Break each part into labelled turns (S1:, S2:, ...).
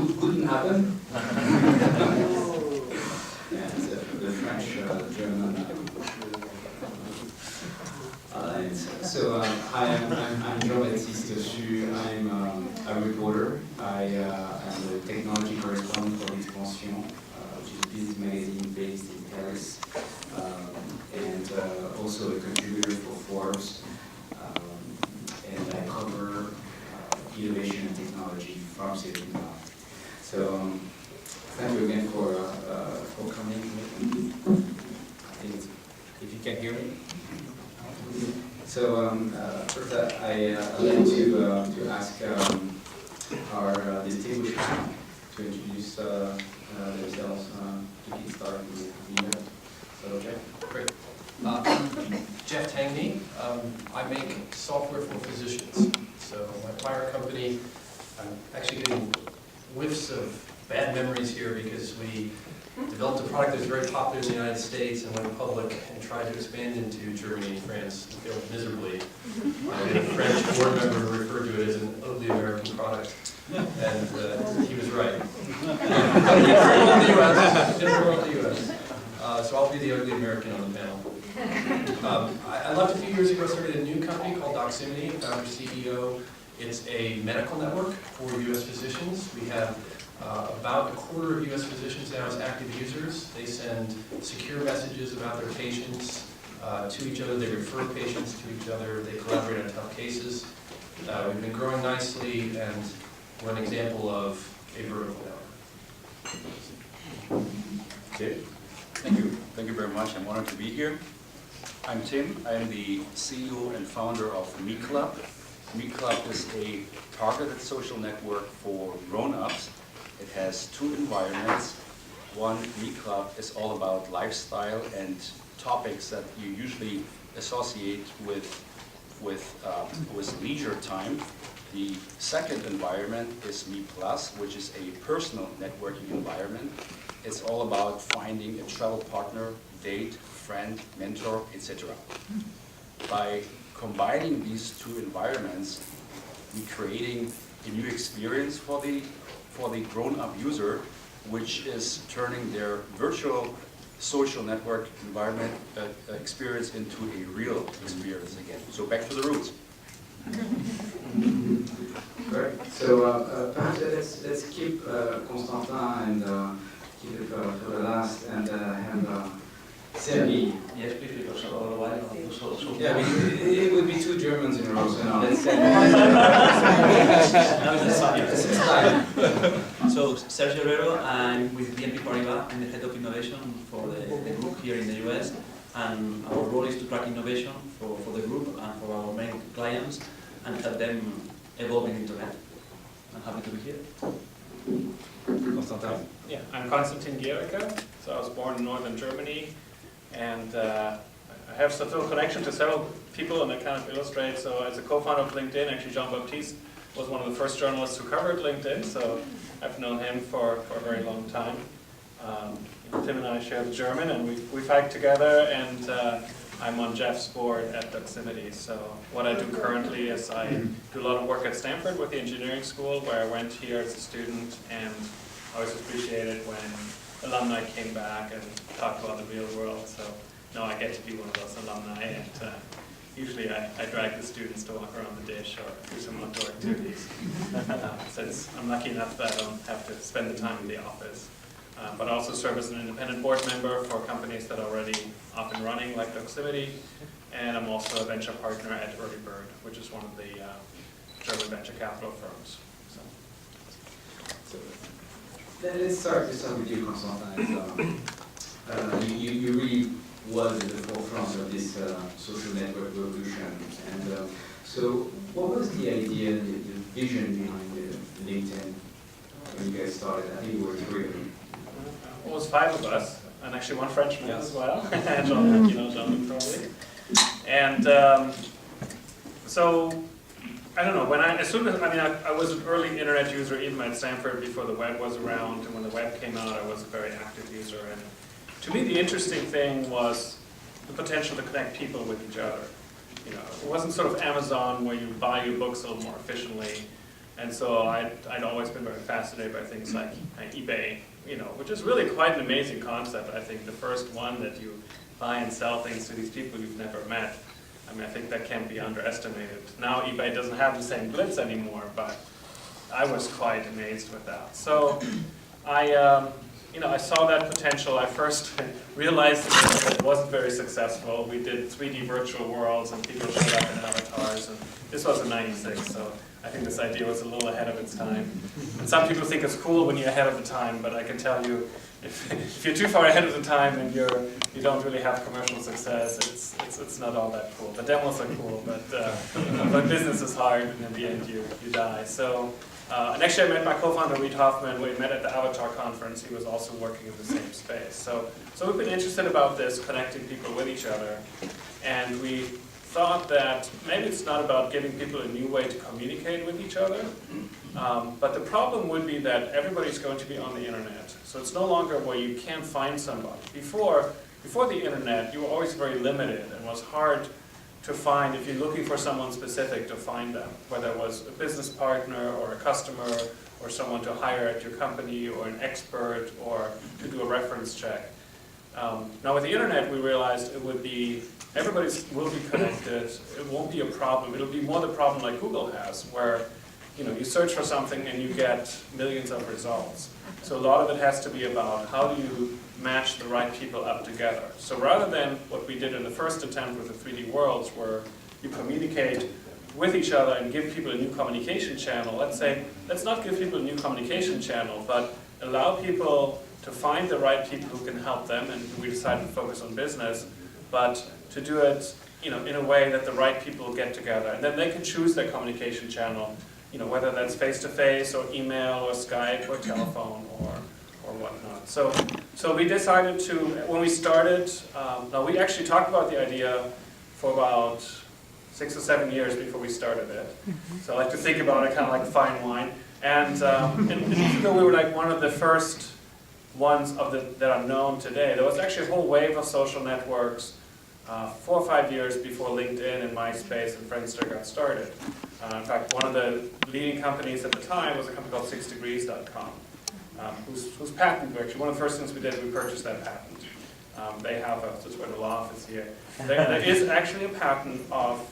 S1: couldn't happen. Yeah, it's the French, German. So I'm Jean-Baptiste. I'm a reporter. I am the technology correspondent for Expansion, which is a business magazine based in Paris, and also a contributor for Forbes. And I cover innovation and technology from Silicon Valley. So thank you again for coming. If you can hear me. So first, I'd like to ask our distinguished panel to introduce themselves to get started with the event. So, Jeff.
S2: Great. I'm Jeff Tangney. I make software for physicians. So my prior company, I'm actually getting whiffs of bad memories here because we developed a product that was very popular in the United States and went public and tried to expand into Germany and France and failed miserably. I had a French board member who referred to it as an ugly American product, and he was right. Different world in the US. So I'll be the ugly American on the panel. I left a few years ago, started a new company called Doximity, founder CEO. It's a medical network for US physicians. We have about a quarter of US physicians now as active users. They send secure messages about their patients to each other. They refer patients to each other. They collaborate on tough cases. We've been growing nicely, and we're an example of a vertical network.
S3: Okay. Thank you. Thank you very much. I'm honored to be here. I'm Tim. I'm the CEO and founder of MECLUB. MECLUB is a targeted social network for grown-ups. It has two environments. One, MECLUB, is all about lifestyle and topics that you usually associate with leisure time. The second environment is Me Plus, which is a personal networking environment. It's all about finding a travel partner, date, friend, mentor, etc. By combining these two environments, we're creating a new experience for the grown-up user, which is turning their virtual social network environment experience into a real experience again. So back to the roots.
S1: Great. So perhaps let's keep Constantin and keep it for the last, and have Sergi.
S4: Yes, please, because otherwise
S1: Yeah, it would be two Germans in a row, so no, let's
S4: So, Sergi Herrero, I'm with BNP-Paribas. I'm the head of innovation for the group here in the US, and our role is to track innovation for the group and for our main clients and help them evolve in the internet. I'm happy to be here.
S1: Constantin.
S5: Yeah, I'm Konstantin Giericke. So I was born in northern Germany, and I have some little connection to several people, and that kind of illustrates. So as a co-founder of LinkedIn, actually Jean-Baptiste was one of the first journalists who covered LinkedIn, so I've known him for a very long time. Tim and I share the German, and we've hiked together, and I'm on Jeff's board at Doximity. So what I do currently is I do a lot of work at Stanford with the engineering school, where I went here as a student, and I always appreciated when alumni came back and talked about the real world. So now I get to be one of those alumni, and usually I drag the students to walk around the dish or do some outdoor activities, since I'm lucky enough that I don't have to spend the time in the office. But I also serve as an independent board member for companies that are already up and running, like Doximity, and I'm also a venture partner at Early Bird, which is one of the German venture capital firms.
S1: So let's start with you, Constantin. You really was at the forefront of this social network revolution. And so what was the idea, the vision behind LinkedIn when you guys started? I think you were three of them.
S5: Well, it was five of us, and actually one Frenchman as well, Jean-Luc, Jean-Luc probably. And so, I don't know, I was an early internet user even at Stanford before the web was around, and when the web came out I was a very active user. And to me the interesting thing was the potential to connect people with each other. It wasn't sort of Amazon where you buy your books a little more efficiently. And so I'd always been very fascinated by things like eBay, which is really quite an amazing concept. I think the first one that you buy and sell things to these people you've never met. I mean, I think that can't be underestimated. Now eBay doesn't have the same glitz anymore, but I was quite amazed with that. So I saw that potential. I first realized that it wasn't very successful. We did 3D virtual worlds and people showed up in avatars. And this was in '96, so I think this idea was a little ahead of its time. And some people think it's cool when you're ahead of the time, but I can tell you, if you're too far ahead of the time and you don't really have commercial success, it's not all that cool. The demos are cool, but business is hard, and in the end you die. So, and actually I met my co-founder Reid Hoffman. We met at the Avatar conference. He was also working in the same space. So we've been interested about this, connecting people with each other, and we thought that maybe it's not about giving people a new way to communicate with each other, but the problem would be that everybody's going to be on the internet. So it's no longer where you can't find somebody. Before the internet, you were always very limited and was hard to find, if you're looking for someone specific, to find them, whether it was a business partner or a customer or someone to hire at your company or an expert or to do a reference check. Now with the internet, we realized it would be, everybody will be connected, it won't be a problem. It'll be more the problem like Google has, where you search for something and you get millions of results. So a lot of it has to be about how do you match the right people up together. So rather than what we did in the first attempt with the 3D worlds, where you communicate with each other and give people a new communication channel, let's not give people a new communication channel, but allow people to find the right people who can help them, and we decided to focus on business, but to do it in a way that the right people get together, and then they can choose their communication channel, whether that's face-to-face or email or Skype or telephone or whatnot. So we decided to, when we started, now we actually talked about the idea for about 6 or 7 years before we started it. So I like to think about it kind of like fine wine. And even though we were like one of the first ones that are known today, there was actually a whole wave of social networks 4 or 5 years before LinkedIn and Myspace and Friendster got started. In fact, one of the leading companies at the time was a company called 6degrees.com, whose patent, actually, one of the first things we did, we purchased that patent. They have this is where the law office here. There is actually a patent of,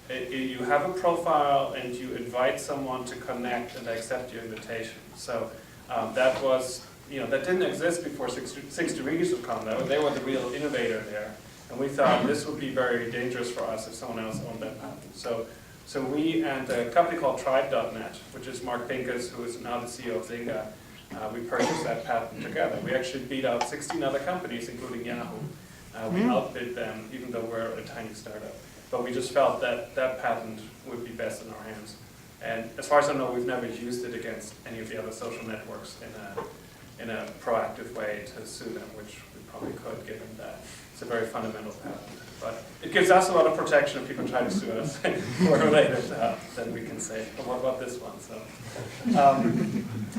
S5: you have a profile and you invite someone to connect and they accept your invitation. So that was, that didn't exist before 6degrees.com. They were the real innovator there. And we thought this would be very dangerous for us if someone else owned that patent. So we and a company called Tribe.net, which is Mark Pincus, who is now the CEO of Zynga, we purchased that patent together. We actually beat out 16 other companies, including Yahoo. We outbid them, even though we're a tiny startup. But we just felt that that patent would be best in our hands. And as far as I know, we've never used it against any of the other social networks in a proactive way to sue them, which we probably could, given that it's a very fundamental patent. But it gives us a lot of protection if people try to sue us who are related, then we can say, but what about this one?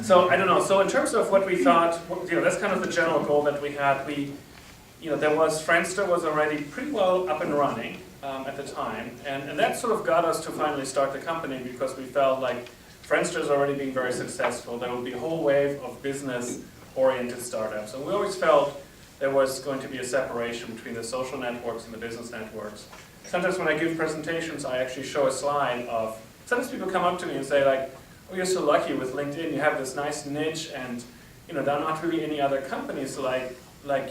S5: So I don't know. So in terms of what we thought, that's kind of the general goal that we had. Friendster was already pretty well up and running at the time, and that sort of got us to finally start the company because we felt like Friendster is already being very successful. There will be a whole wave of business-oriented startups, and we always felt there was going to be a separation between the social networks and the business networks. Sometimes when I give presentations, I actually show a slide of, sometimes people come up to me and say like, oh, you're so lucky with LinkedIn, you have this nice niche, and there are not really any other companies like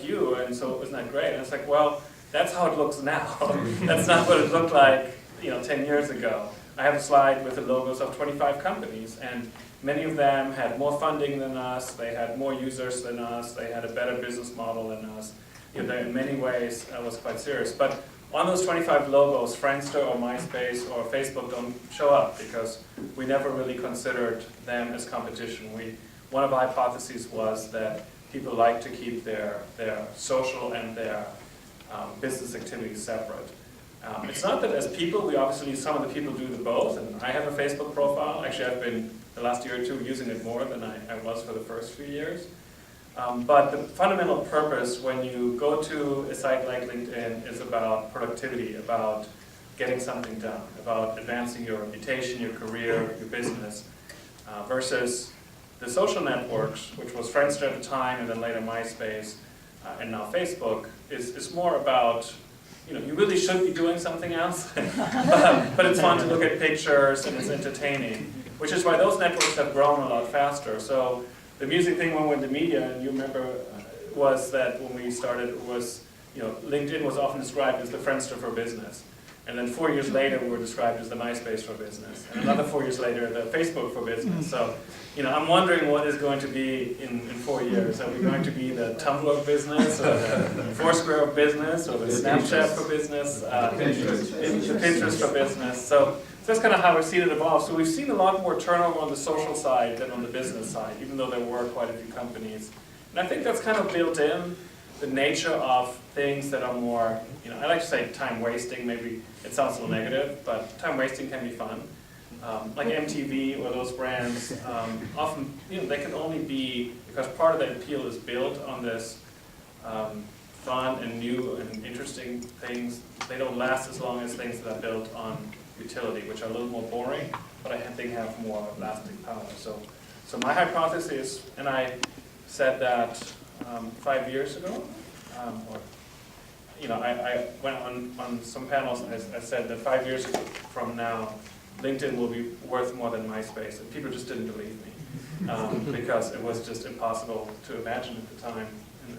S5: you, and so isn't that great? And it's like, well, that's how it looks now. That's not what it looked like 10 years ago. I have a slide with the logos of 25 companies, and many of them had more funding than us, they had more users than us, they had a better business model than us. In many ways, I was quite serious. But on those 25 logos, Friendster or Myspace or Facebook don't show up because we never really considered them as competition. One of our hypotheses was that people like to keep their social and their business activities separate. It's not that as people, some of the people do the both, and I have a Facebook profile. Actually, I've been, the last year or two, using it more than I was for the first few years. But the fundamental purpose when you go to a site like LinkedIn is about productivity, about getting something done, about advancing your reputation, your career, your business. versus the social networks, which was Friendster at the time and then later MySpace and now Facebook, is more about, you really should be doing something else, but it's fun to look at pictures and it's entertaining, which is why those networks have grown a lot faster. So the music thing when we went to media, and you remember, was that when we started, it was, LinkedIn was often described as the Friendster for business. And then 4 years later, we were described as the MySpace for business. And another 4 years later, the Facebook for business. So, I'm wondering what is going to be in 4 years. Are we going to be the Tumblr of business, or the Foursquare of business, or the Snapchat for business, the Pinterest for business? So that's kind of how we've seen it evolve. So we've seen a lot more turnover on the social side than on the business side, even though there were quite a few companies. And I think that's kind of built in the nature of things that are more, I like to say time wasting, maybe it sounds a little negative, but time wasting can be fun. Like MTV or those brands, often, they can only be, because part of the appeal is built on this fun and new and interesting things. They don't last as long as things that are built on utility, which are a little more boring, but I think have more lasting power. So my hypothesis, and I said that 5 years ago, I went on some panels and I said that 5 years from now, LinkedIn will be worth more than MySpace, and people just didn't believe me because it was just impossible to imagine at the time.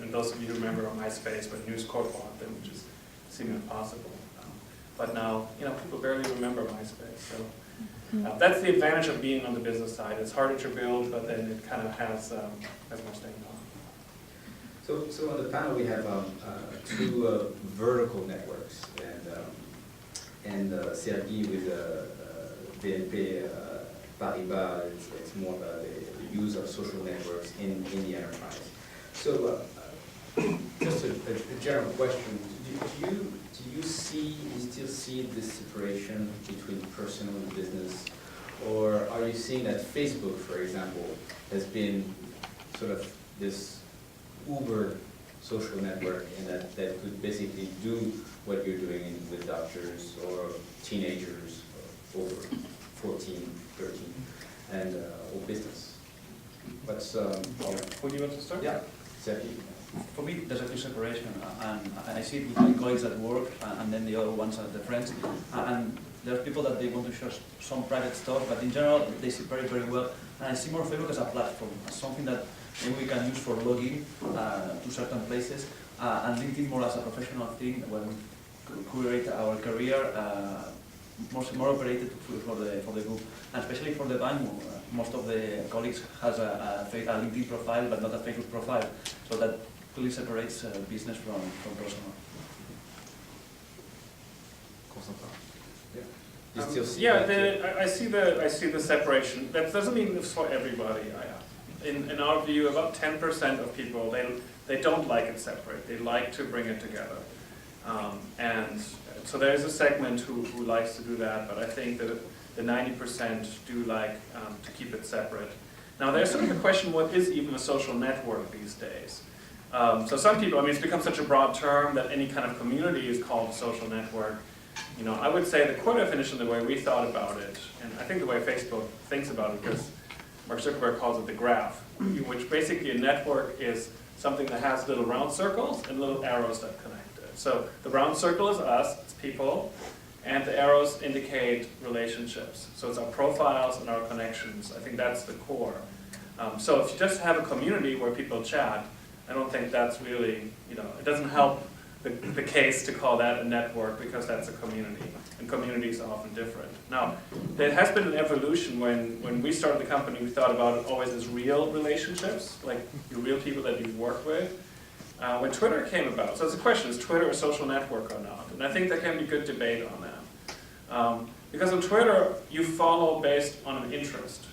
S5: And those of you who remember MySpace, when News Corp bought them, it just seemed impossible. But now, people barely remember MySpace. So that's the advantage of being on the business side. It's harder to build, but then it kind of has more staying power.
S1: So on the panel we have two vertical networks, and Sergi with BNP-Paribas, it's more about the use of social networks in the enterprise. So just a general question, do you still see this separation between personal and business, or are you seeing that Facebook, for example, has been sort of this Uber social network, and that could basically do what you're doing with doctors or teenagers over 14, 13, and or business? What's
S5: Who do you want to start?
S1: Yeah, Sergi.
S4: For me, there's a clear separation, and I see it with my colleagues at work, and then the other ones are the friends. And there are people that they want to share some private stuff, but in general, they separate very well. And I see more Facebook as a platform, as something that maybe we can use for logging to certain places, and LinkedIn more as a professional thing when we curate our career, more operated for the group, and especially for the bank. Most of the colleagues has a LinkedIn profile, but not a Facebook profile, so that clearly separates business from personal.
S1: You still see
S5: I see the separation. That doesn't mean it's for everybody. In our view, about 10% of people, they don't like it separate. They like to bring it together. And so there is a segment who likes to do that, but I think that the 90% do like to keep it separate. Now there's sort of the question, what is even a social network these days? So some people, it's become such a broad term that any kind of community is called a social network. I would say the core definition, the way we thought about it, and I think the way Facebook thinks about it, because Mark Zuckerberg calls it the graph, which basically a network is something that has little round circles and little arrows that connect it. So the round circle is us, it's people, and the arrows indicate relationships. So it's our profiles and our connections. I think that's the core. So if you just have a community where people chat, I don't think that's really, it doesn't help the case to call that a network, because that's a community, and communities are often different. Now, there has been an evolution. When we started the company, we thought about it always as real relationships, like real people that you work with. When Twitter came about, so it's a question, is Twitter a social network or not? And I think there can be good debate on that. Because on Twitter, you follow based on an interest.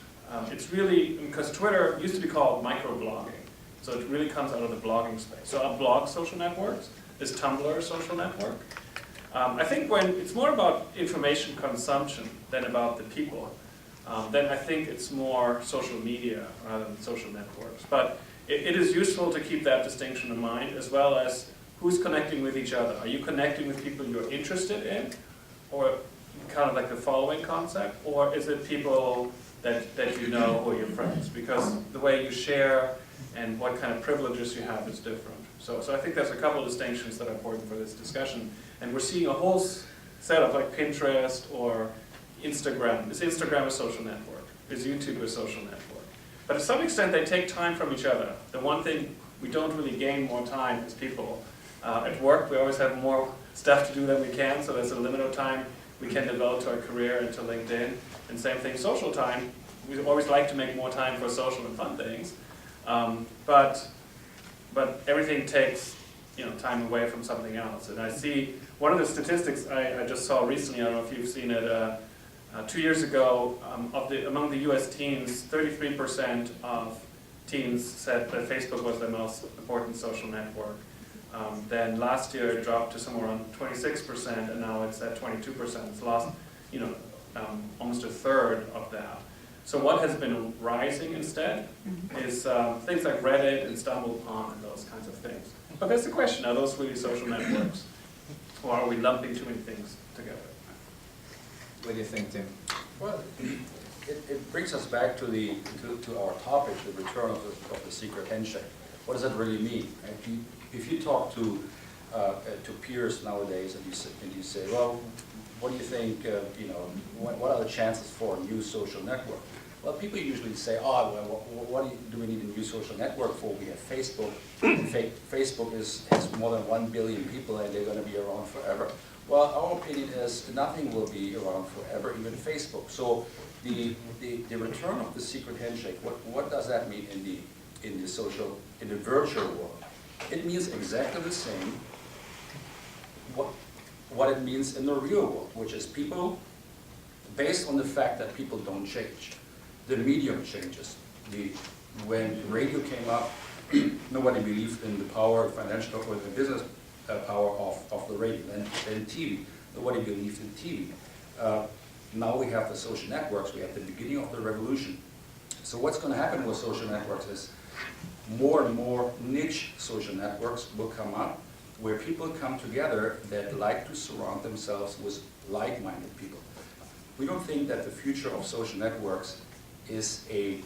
S5: It's really, because Twitter used to be called microblogging, so it really comes out of the blogging space. So are blog social networks? Is Tumblr a social network? I think when it's more about information consumption than about the people, then I think it's more social media rather than social networks. But it is useful to keep that distinction in mind, as well as who's connecting with each other. Are you connecting with people you're interested in, or kind of like the following concept, or is it people that you know who are your friends, because the way you share and what kind of privileges you have is different. So I think there's a couple of distinctions that are important for this discussion. And we're seeing a whole set of like Pinterest or Instagram. Is Instagram a social network? Is YouTube a social network? But to some extent, they take time from each other. The one thing we don't really gain more time as people. At work, we always have more stuff to do than we can, so there's a limit of time we can devote to our career and to LinkedIn. And same thing, social time. We always like to make more time for social and fun things, but everything takes time away from something else. And I see one of the statistics I just saw recently. I don't know if you've seen it. 2 years ago, among the U.S. teens, 33% of teens said that Facebook was their most important social network. Then last year it dropped to somewhere around 26%, and now it's at 22%. It's lost, almost a third of that. So what has been rising instead is things like Reddit and StumbleUpon and those kinds of things. But that's the question: are those really social networks, or are we lumping too many things together?
S1: What do you think, Tim?
S3: Well, it brings us back to our topic, the return of the secret handshake. What does that really mean? If you talk to peers nowadays and you say, well, what do you think? What are the chances for a new social network? Well, people usually say, oh, well, what do we need a new social network for? We have Facebook. Facebook has more than 1 billion people, and they're going to be around forever. Well, our opinion is nothing will be around forever, even Facebook. So the return of the secret handshake, what does that mean in the virtual world? It means exactly the same what it means in the real world, which is people, based on the fact that people don't change. The medium changes. When radio came up, nobody believed in the power, financial or the business power of the radio. Then TV, nobody believed in TV. Now we have the social networks. We have the beginning of the revolution. So what's going to happen with social networks is more and more niche social networks will come up, where people come together that like to surround themselves with like-minded people. We don't think that the future of social networks is a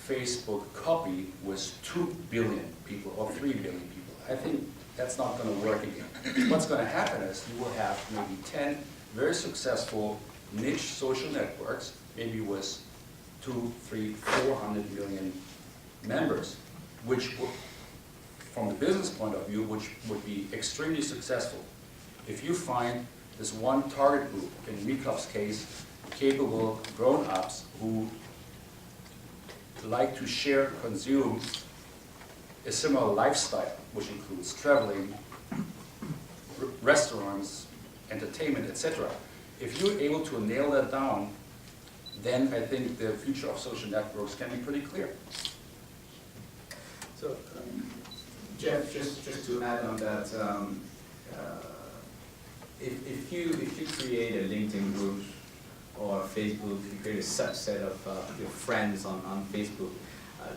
S3: Facebook copy with 2 billion people or 3 billion people. I think that's not going to work again. What's going to happen is you will have maybe 10 very successful niche social networks, maybe with 200, 300, 400 million members, which will, from the business point of view, which would be extremely successful. If you find this one target group, in MECLUB's case, capable grown-ups who like to share, consume a similar lifestyle, which includes traveling, restaurants, entertainment, etc. If you're able to nail that down, then I think the future of social networks can be pretty clear.
S1: So, Jeff, just to add on that, if you create a LinkedIn group or Facebook, if you create a subset of your friends on Facebook,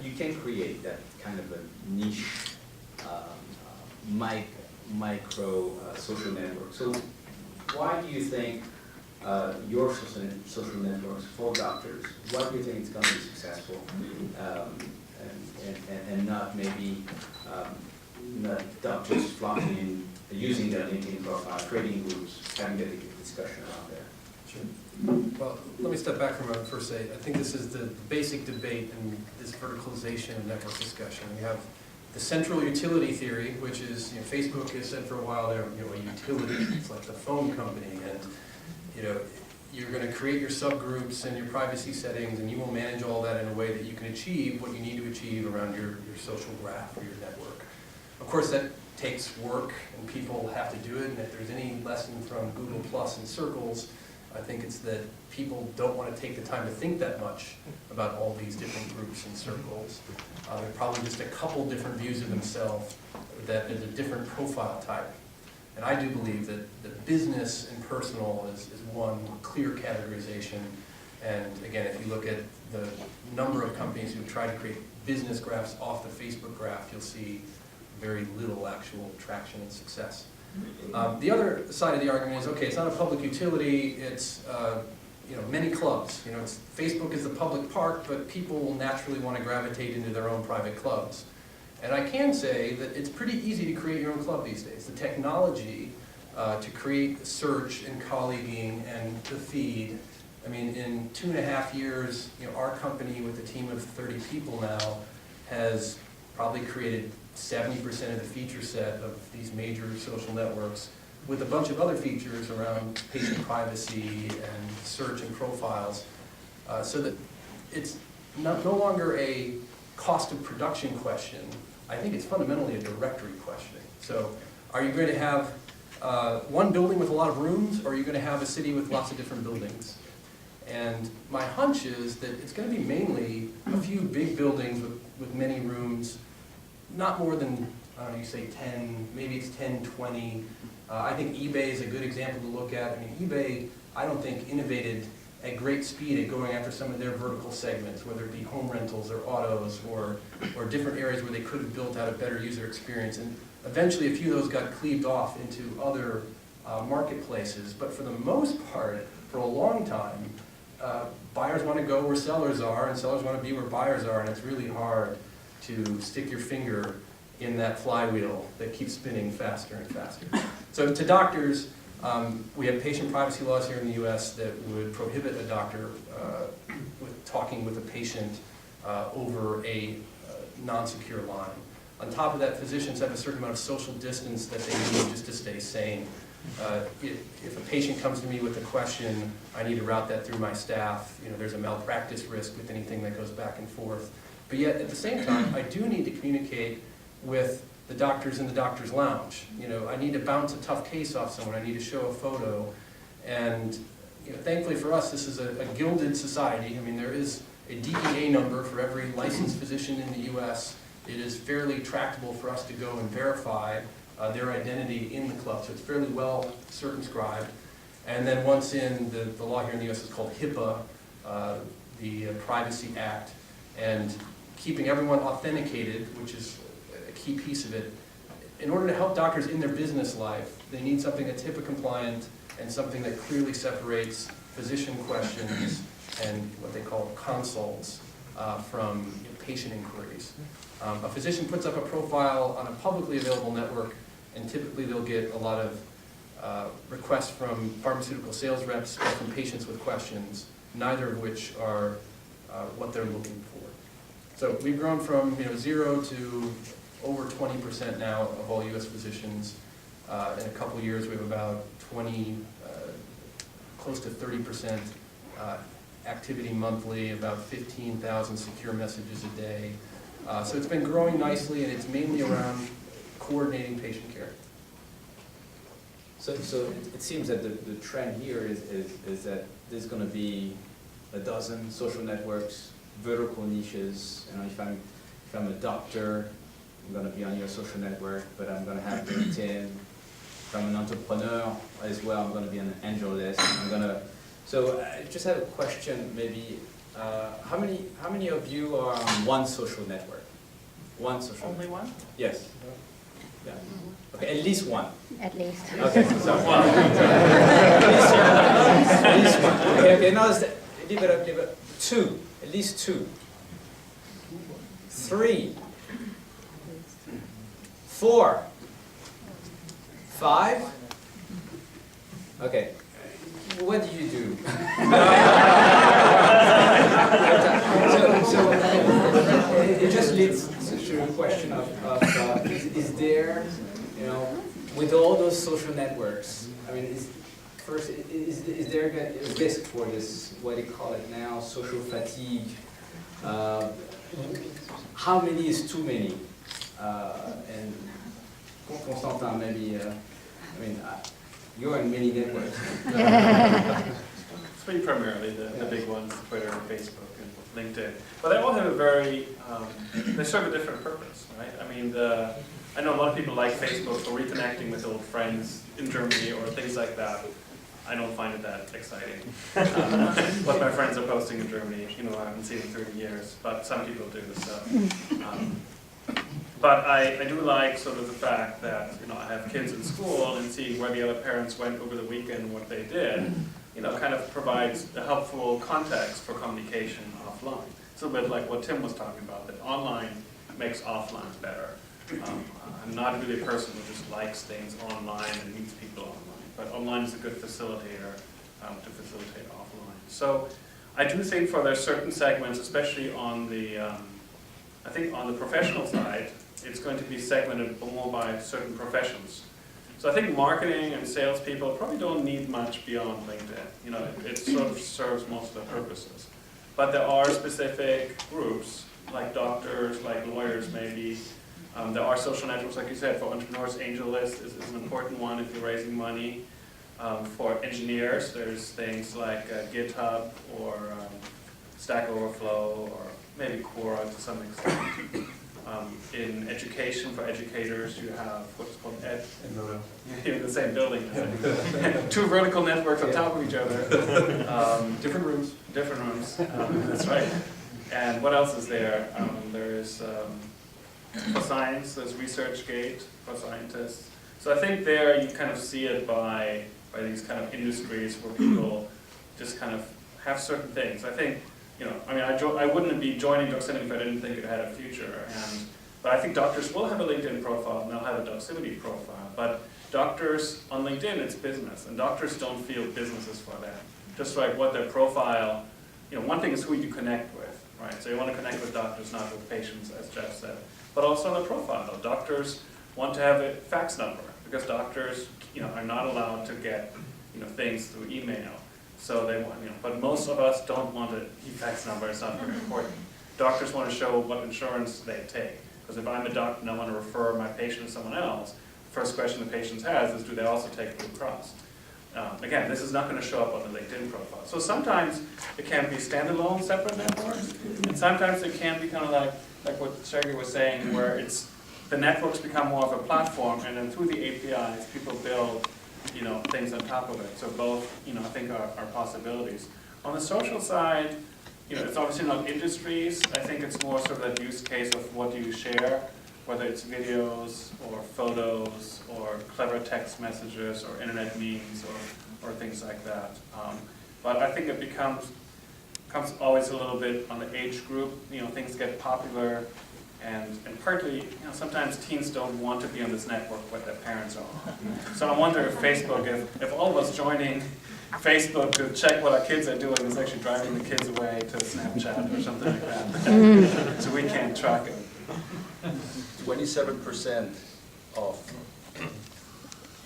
S1: you can create that kind of a niche micro social network. So why do you think your social networks for doctors, why do you think it's going to be successful and not maybe not doctors flocking in, using their LinkedIn profile, creating groups, having a discussion around there?
S2: Sure. Well, let me step back for a moment first. I think this is the basic debate in this verticalization of network discussion. We have the central utility theory, which is, Facebook has said for a while they're a utility. It's like the phone company, and you're going to create your subgroups and your privacy settings, and you will manage all that in a way that you can achieve what you need to achieve around your social graph or your network. Of course, that takes work, and people have to do it. And if there's any lesson from Google Plus and Circles, I think it's that people don't want to take the time to think that much about all these different groups and circles. There are probably just a couple different views of themselves that is a different profile type. And I do believe that the business and personal is one clear categorization. And again, if you look at the number of companies who have tried to create business graphs off the Facebook graph, you'll see very little actual traction and success. The other side of the argument is, okay, it's not a public utility, it's many clubs. Facebook is the public park, but people will naturally want to gravitate into their own private clubs. And I can say that it's pretty easy to create your own club these days. The technology to create search and colleaguing and the feed. I mean, in 2.5 years, our company with a team of 30 people now has probably created 70% of the feature set of these major social networks, with a bunch of other features around patient privacy and search and profiles, so that it's no longer a cost of production question. I think it's fundamentally a directory question. So are you going to have one building with a lot of rooms, or are you going to have a city with lots of different buildings? And my hunch is that it's going to be mainly a few big buildings with many rooms, not more than, I don't know, you say 10, maybe it's 10, 20. I think eBay is a good example to look at. I mean, eBay, I don't think, innovated at great speed at going after some of their vertical segments, whether it be home rentals or autos or different areas where they could have built out a better user experience. And eventually a few of those got cleaved off into other marketplaces. But for the most part, for a long time, buyers want to go where sellers are, and sellers want to be where buyers are, and it's really hard to stick your finger in that flywheel that keeps spinning faster and faster. So to doctors, we have patient privacy laws here in the US that would prohibit a doctor with talking with a patient over a non-secure line. On top of that, physicians have a certain amount of social distance that they need just to stay sane. If a patient comes to me with a question, I need to route that through my staff. There's a malpractice risk with anything that goes back and forth. But yet, at the same time, I do need to communicate with the doctors in the doctor's lounge. I need to bounce a tough case off someone. I need to show a photo. And thankfully for us, this is a gilded society. I mean, there is a DEA number for every licensed physician in the US. It is fairly tractable for us to go and verify their identity in the club. So it's fairly well circumscribed. And then once in, the law here in the US is called HIPAA, the Privacy Act, and keeping everyone authenticated, which is a key piece of it. In order to help doctors in their business life, they need something that's HIPAA compliant and something that clearly separates physician questions and what they call consults from patient inquiries. A physician puts up a profile on a publicly available network, and typically they'll get a lot of requests from pharmaceutical sales reps or from patients with questions, neither of which are what they're looking for. So we've grown from 0 to over 20% now of all US physicians. In a couple of years, we have about 20, close to 30% activity monthly, about 15,000 secure messages a day. So it's been growing nicely, and it's mainly around coordinating patient care.
S1: So it seems that the trend here is that there's going to be a dozen social networks, vertical niches. If I'm a doctor, I'm going to be on your social network, but I'm going to have LinkedIn. If I'm an entrepreneur as well, I'm going to be on an angel list. So I just have a question, maybe. How many of you are on one social network? One social
S6: Only
S1: network?
S6: one?
S1: Yes. Yeah. Okay, at least one.
S7: At least.
S1: Okay, so one. At least one. Okay, now leave it up. Two. At least two. 3. 4. 5. Okay. What do you do? So it just leads to a question of is there, with all those social networks, I mean, is there a risk for this, what do you call it now, social fatigue? How many is too many? And Constantin, maybe, you're in many networks.
S5: 3 primarily, the big ones, Twitter, Facebook, and LinkedIn. But they all have a very, they serve a different purpose, right? I know a lot of people like Facebook for reconnecting with old friends in Germany or things like that. I don't find it that exciting. What my friends are posting in Germany, I haven't seen in 30 years, but some people do, so. But I do like sort of the fact that I have kids in school and seeing where the other parents went over the weekend, what they did. kind of provides a helpful context for communication offline. It's a bit like what Tim was talking about, that online makes offline better. I'm not really a person who just likes things online and meets people online, but online is a good facilitator to facilitate offline. So I do think for there's certain segments, especially on the, I think on the professional side, it's going to be segmented more by certain professions. So I think marketing and salespeople probably don't need much beyond LinkedIn. It sort of serves most of the purposes. But there are specific groups, like doctors, like lawyers maybe. There are social networks, like you said, for entrepreneurs. AngelList is an important one if you're raising money. For engineers, there's things like GitHub or Stack Overflow or maybe Quora to some extent. In education, for educators, you have what's called Ed. You're in the same building. Two vertical networks on top of each other.
S2: Different rooms.
S5: Different rooms, that's right. And what else is there? There's for science, there's ResearchGate for scientists. So I think there you kind of see it by these kind of industries where people just kind of have certain things. I think, I wouldn't be joining Doximity if I didn't think it had a future. But I think doctors will have a LinkedIn profile and they'll have a Doximity profile. But doctors on LinkedIn, it's business, and doctors don't feel business is for them. Just like what their profile, one thing is who you connect with, right? So you want to connect with doctors, not with patients, as Jeff said. But also on the profile, doctors want to have a fax number because doctors, are not allowed to get, things through email. So they want, but most of us don't want an e-fax number. It's not very important. Doctors want to show what insurance they take. Because if I'm a doctor and I want to refer my patient to someone else, the first question the patient has is, do they also take Blue Cross? Again, this is not going to show up on the LinkedIn profile. So sometimes it can be standalone, separate networks, and sometimes it can be kind of like what Sergi was saying, where the networks become more of a platform, and then through the APIs, people build, things on top of it. So both, I think are possibilities. On the social side, it's obviously not industries. I think it's more sort of that use case of what do you share, whether it's videos or photos or clever text messages or internet memes or things like that. But I think it becomes always a little bit on the age group. Things get popular, and partly, sometimes teens don't want to be on this network with their parents are. So I wonder if Facebook, if all of us joining Facebook to check what our kids are doing is actually driving the kids away to Snapchat or something like that. So we can't track it.
S3: 27% of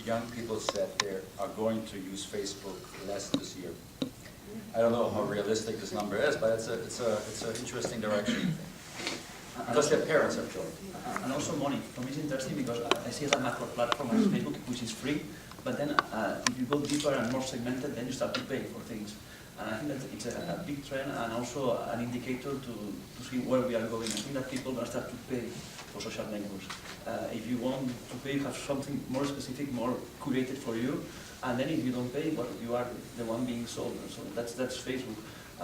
S3: young people said they are going to use Facebook less this year. I don't know how realistic this number is, but it's an interesting direction. Because their parents have joined.
S4: And also money. For me it's interesting because I see it as a macro platform as Facebook, which is free, but then if you go deeper and more segmented, then you start to pay for things. And I think that it's a big trend and also an indicator to see where we are going. I think that people are going to start to pay for social networks. If you want to pay, you have something more specific, more curated for you. And then if you don't pay, well, you are the one being sold. So that's Facebook.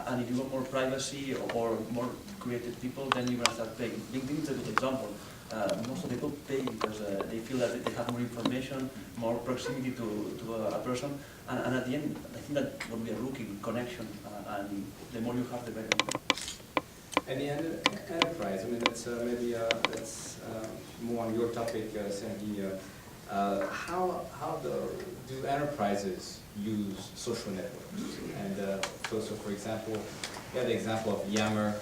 S4: And if you want more privacy or more creative people, then you're going to start paying. LinkedIn is a good example. Most of the people pay because they feel that they have more information, more proximity to a person. And at the end, I think that what we are looking, connection, and the more you have, the better.
S1: And the enterprise, that's maybe that's more on your topic, Sergi. How do enterprises use social networks? And so for example, you have the example of Yammer,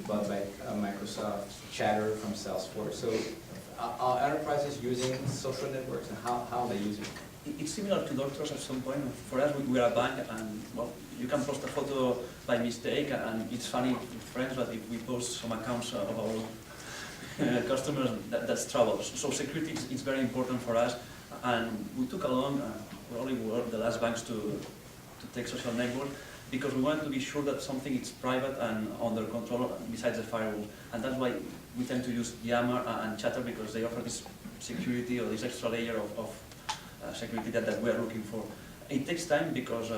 S1: bought by Microsoft, Chatter from Salesforce. So are enterprises using social networks, and how are they using it?
S4: It's similar to doctors at some point. For us, we are a bank, and well, you can post a photo by mistake, and it's funny with friends, but if we post some accounts of our customers, that's trouble. So security is very important for us, and we took along, probably we were the last banks to take social network, because we wanted to be sure that something is private and under control besides the firewall. And that's why we tend to use Yammer and Chatter, because they offer this security or this extra layer of security that we are looking for. It takes time because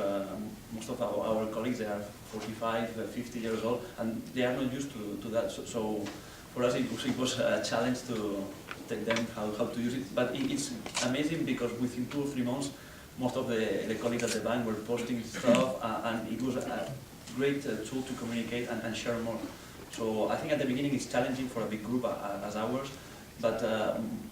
S4: most of our colleagues, they are 45, 50 years old, and they are not used to that. So for us, it was a challenge to take them how to use it. But it's amazing because within 2 or 3 months, most of the colleagues at the bank were posting stuff, and it was a great tool to communicate and share more. So I think at the beginning it's challenging for a big group as ours, but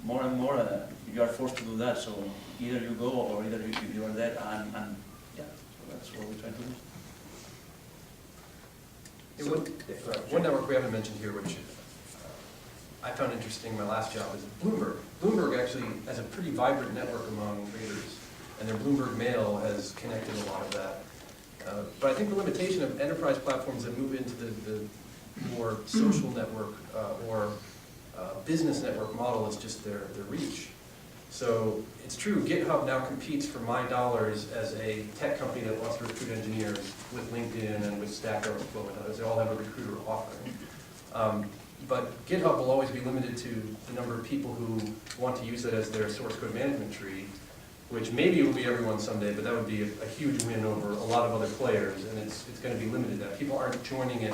S4: more and more you are forced to do that. So either you go or either you are there, and yeah, so that's what we're trying to do.
S2: One network we haven't mentioned here, which I found interesting in my last job, is Bloomberg. Bloomberg actually has a pretty vibrant network among readers, and their Bloomberg Mail has connected a lot of that. But I think the limitation of enterprise platforms that move into the more social network or business network model is just their reach. So it's true, GitHub now competes for my dollars as a tech company that wants to recruit engineers with LinkedIn and with Stack Overflow and others. They all have a recruiter offering. But GitHub will always be limited to the number of people who want to use it as their source code management tree, which maybe will be everyone someday, but that would be a huge win over a lot of other players, and it's going to be limited. That people aren't joining it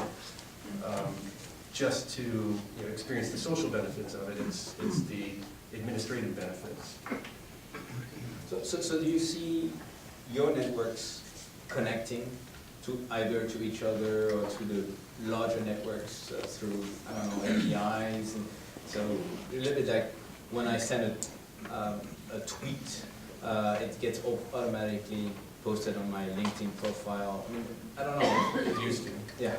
S2: just to experience the social benefits of it. It's the administrative benefits.
S1: So do you see your networks connecting to either to each other or to the larger networks through, I don't know, APIs? And so a little bit like when I send a tweet, it gets automatically posted on my LinkedIn profile. I mean, I don't know.
S2: It used to.
S1: Yeah.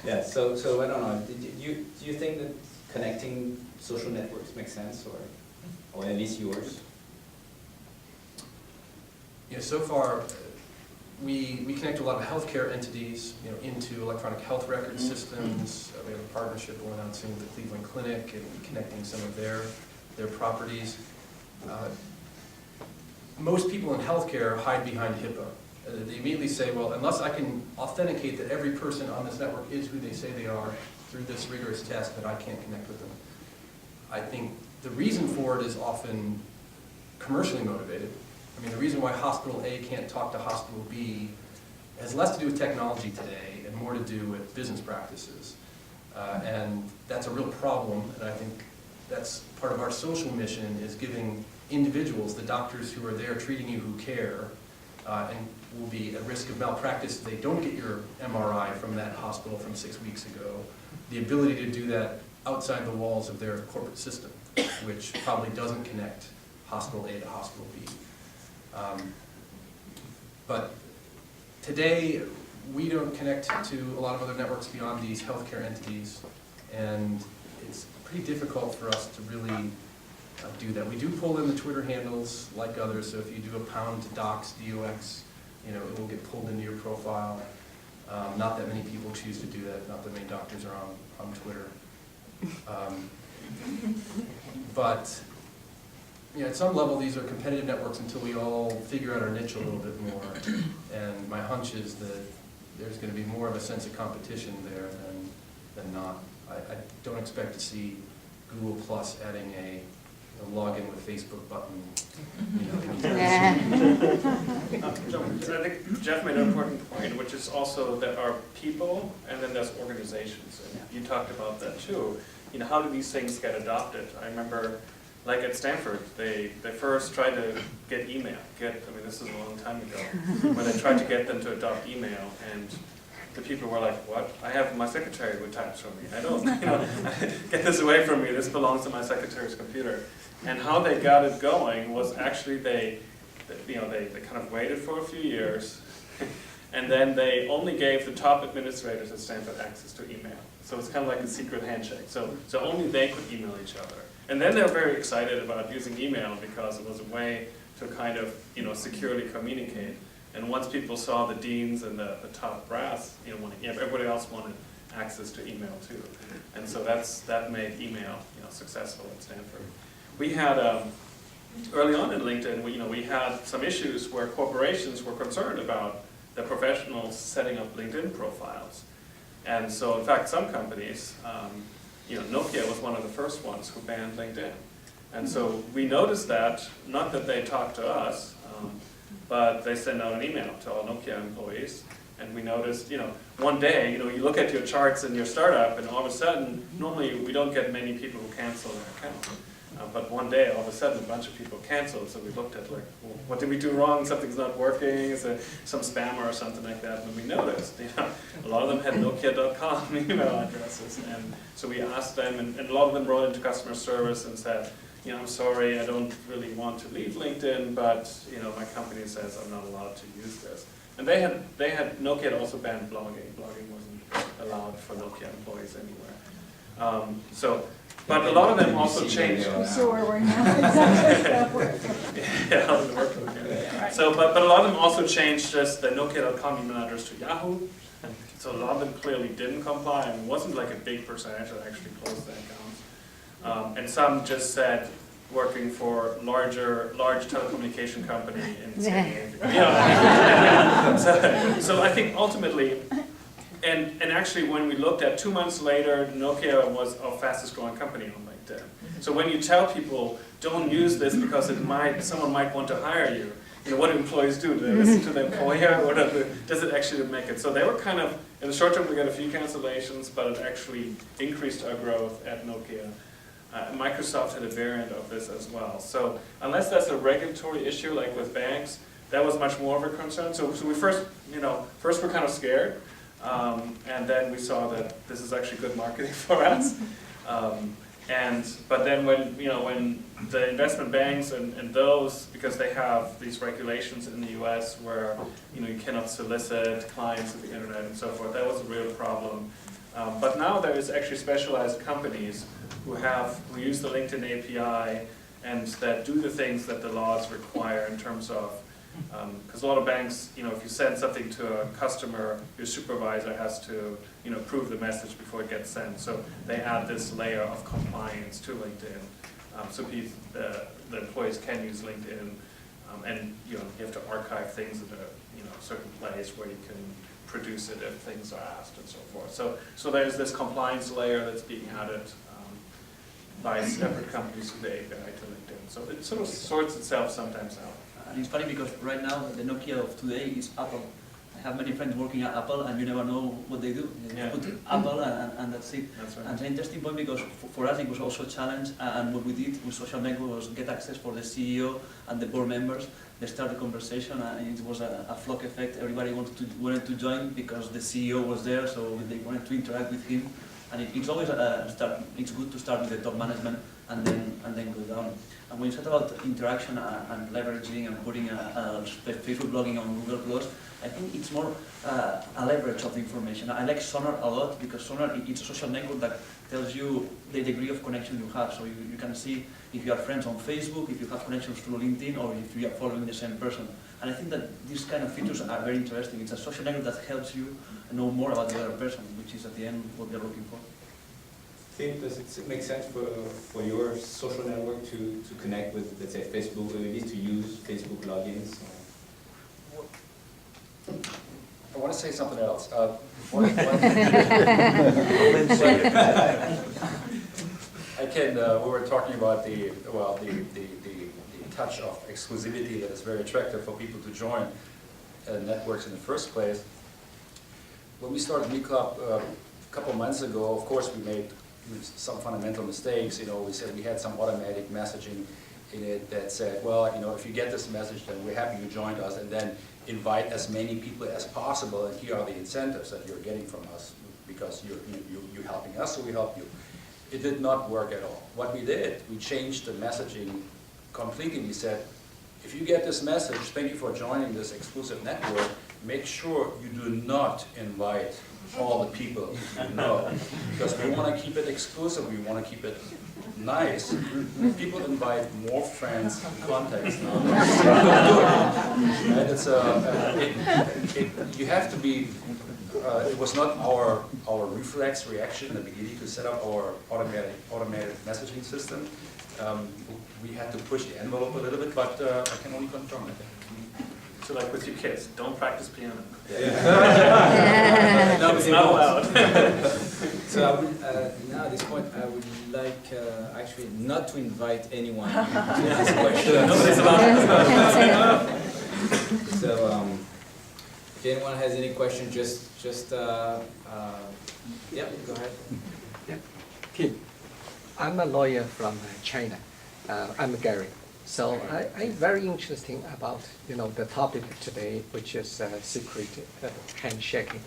S1: Yeah. So I don't know. Do you think that connecting social networks makes sense, or at least yours?
S2: Yeah. So far, we connect a lot of healthcare entities, into electronic health record systems. We have a partnership going on soon with the Cleveland Clinic and connecting some of their properties. Most people in healthcare hide behind HIPAA. They immediately say, well, unless I can authenticate that every person on this network is who they say they are through this rigorous test, that I can't connect with them. I think the reason for it is often commercially motivated. I mean, the reason why hospital A can't talk to hospital B has less to do with technology today and more to do with business practices. And that's a real problem, and I think that's part of our social mission, is giving individuals, the doctors who are there treating you who care, and will be at risk of malpractice if they don't get your MRI from that hospital from 6 weeks ago, the ability to do that outside the walls of their corporate system, which probably doesn't connect hospital A to hospital B. But today, we don't connect to a lot of other networks beyond these healthcare entities, and it's pretty difficult for us to really do that. We do pull in the Twitter handles like others, so if you do a #docs, D-O-X, it will get pulled into your profile. Not that many people choose to do that, not that many doctors are on Twitter. But at some level, these are competitive networks until we all figure out our niche a little bit more. And my hunch is that there's going to be more of a sense of competition there than not. I don't expect to see Google Plus adding a login with Facebook button.
S5: I think Jeff made an important point, which is also there are people and then there's organizations. And you talked about that too. How do these things get adopted? I remember, like at Stanford, they first tried to get email. This is a long time ago, when they tried to get them to adopt email, and the people were like, "What? I have my secretary who types for me. I don't, get this away from me. This belongs to my secretary's computer." And how they got it going was actually they kind of waited for a few years, and then they only gave the top administrators at Stanford access to email. So it's kind of like a secret handshake. So only they could email each other. And then they were very excited about using email because it was a way to kind of securely communicate. And once people saw the deans and the top brass, everybody else wanted access to email too. And so that made email successful at Stanford. We had early on in LinkedIn, we had some issues where corporations were concerned about the professionals setting up LinkedIn profiles. And so, in fact, some companies, Nokia was one of the first ones who banned LinkedIn. And so we noticed that, not that they talked to us, but they sent out an email to all Nokia employees. And we noticed, one day, you look at your charts in your startup, and all of a sudden, normally we don't get many people who cancel their account. But one day, all of a sudden, a bunch of people canceled. So we looked at like, well, what did we do wrong? Something's not working. Is there some spammer or something like that? And we noticed, a lot of them had Nokia.com email addresses. And so we asked them, and a lot of them wrote into customer service and said, I'm sorry, I don't really want to leave LinkedIn, but my company says I'm not allowed to use this. And Nokia had also banned blogging. Blogging wasn't allowed for Nokia employees anywhere. But a lot of them also changed.
S6: So where we're now, exactly.
S5: Yeah, how does it work? Okay. So, but a lot of them also changed just the Nokia.com email address to Yahoo. So a lot of them clearly didn't comply, and it wasn't like a big percentage that actually closed the accounts. And some just said working for large telecommunication company in San Diego. So I think ultimately. And actually, when we looked at 2 months later, Nokia was our fastest growing company on LinkedIn. So when you tell people, don't use this because someone might want to hire you, what do employees do? Do they listen to the employer, or does it actually make it? So they were kind of, in the short term, we got a few cancellations, but it actually increased our growth at Nokia. Microsoft had a variant of this as well. So unless that's a regulatory issue, like with banks, that was much more of a concern. So we first we're kind of scared. And then we saw that this is actually good marketing for us. But then when the investment banks and those, because they have these regulations in the US where you cannot solicit clients of the internet and so forth, that was a real problem. But now there is actually specialized companies who use the LinkedIn API and that do the things that the laws require in terms of. Because a lot of banks, if you send something to a customer, your supervisor has to, approve the message before it gets sent. So they add this layer of compliance to LinkedIn, so the employees can use LinkedIn, and you have to archive things in a certain place where you can produce it if things are asked and so forth. So there's this compliance layer that's being added by separate companies through the API to LinkedIn. So it sort of sorts itself sometimes out.
S4: And it's funny because right now the Nokia of today is Apple. I have many friends working at Apple, and you never know what they do. They put Apple and that's it.
S5: That's right.
S4: And it's an interesting point because for us it was also a challenge, and what we did with social network was get access for the CEO and the board members. They started a conversation, and it was a flock effect. Everybody wanted to join because the CEO was there, so they wanted to interact with him. And it's always it's good to start with the top management and then go down. And when you talk about interaction and leveraging and putting Facebook blogging on Google+, I think it's more a leverage of the information. I like Sonar a lot because Sonar, it's a social network that tells you the degree of connection you have. So you can see if you are friends on Facebook, if you have connections through LinkedIn, or if you are following the same person. And I think that these kind of features are very interesting. It's a social network that helps you know more about the other person, which is at the end what they're looking for.
S1: Does it make sense for your social network to connect with, let's say, Facebook, or at least to use Facebook logins?
S3: I want to say something else. We were talking about the touch of exclusivity that is very attractive for people to join networks in the first place. When we started MECLUB a couple months ago, of course we made some fundamental mistakes. We said we had some automatic messaging in it that said, well, if you get this message, then we're happy you joined us, and then invite as many people as possible, and here are the incentives that you're getting from us because you're helping us, so we help you. It did not work at all. What we did, we changed the messaging completely. We said, if you get this message, thank you for joining this exclusive network, make sure you do not invite all the people you know, because we want to keep it exclusive, we want to keep it nice. People invite more friends and contacts now. And you have to be, it was not our reflex reaction in the beginning to set up our automated messaging system. We had to push the envelope a little bit, but I can only confirm it.
S5: So like with your kids, don't practice piano.
S1: Yeah.
S5: No, it's not allowed.
S7: So I would, now at this point, I would like actually not to invite anyone to ask questions.
S5: Nobody's allowed.
S7: So if anyone has any questions, just yeah, go ahead.
S8: Okay. I'm a lawyer from China. I'm Gary. So I'm very interesting about the topic today, which is secret handshaking.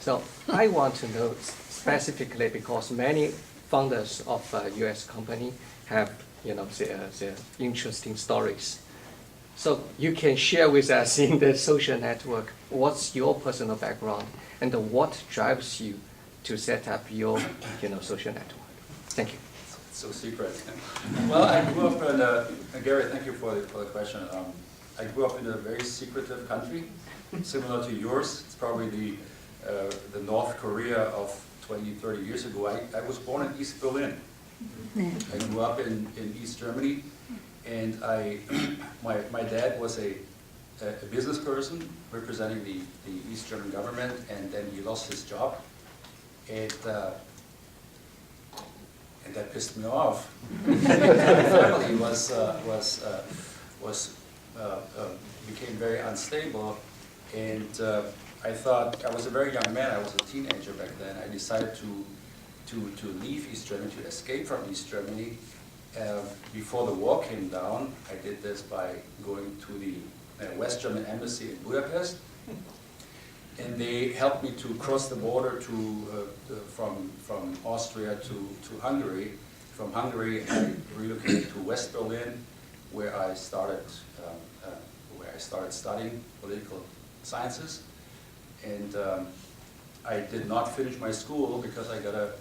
S8: So I want to know specifically because many founders of U.S. company have their interesting stories. So you can share with us in the social network what's your personal background and what drives you to set up your social network. Thank you.
S3: So secret. Well, I grew up in Gary, thank you for the question. I grew up in a very secretive country, similar to yours. It's probably the North Korea of 20, 30 years ago. I was born in East Berlin. I grew up in East Germany, and my dad was a business person representing the East German government, and then he lost his job. And that pissed me off. The family became very unstable, and I thought, I was a very young man, I was a teenager back then. I decided to leave East Germany, to escape from East Germany. Before the wall came down, I did this by going to the West German embassy in Budapest. And they helped me to cross the border from Austria to Hungary. From Hungary, I relocated to West Berlin, where I started studying political sciences. And I did not finish my school because I got a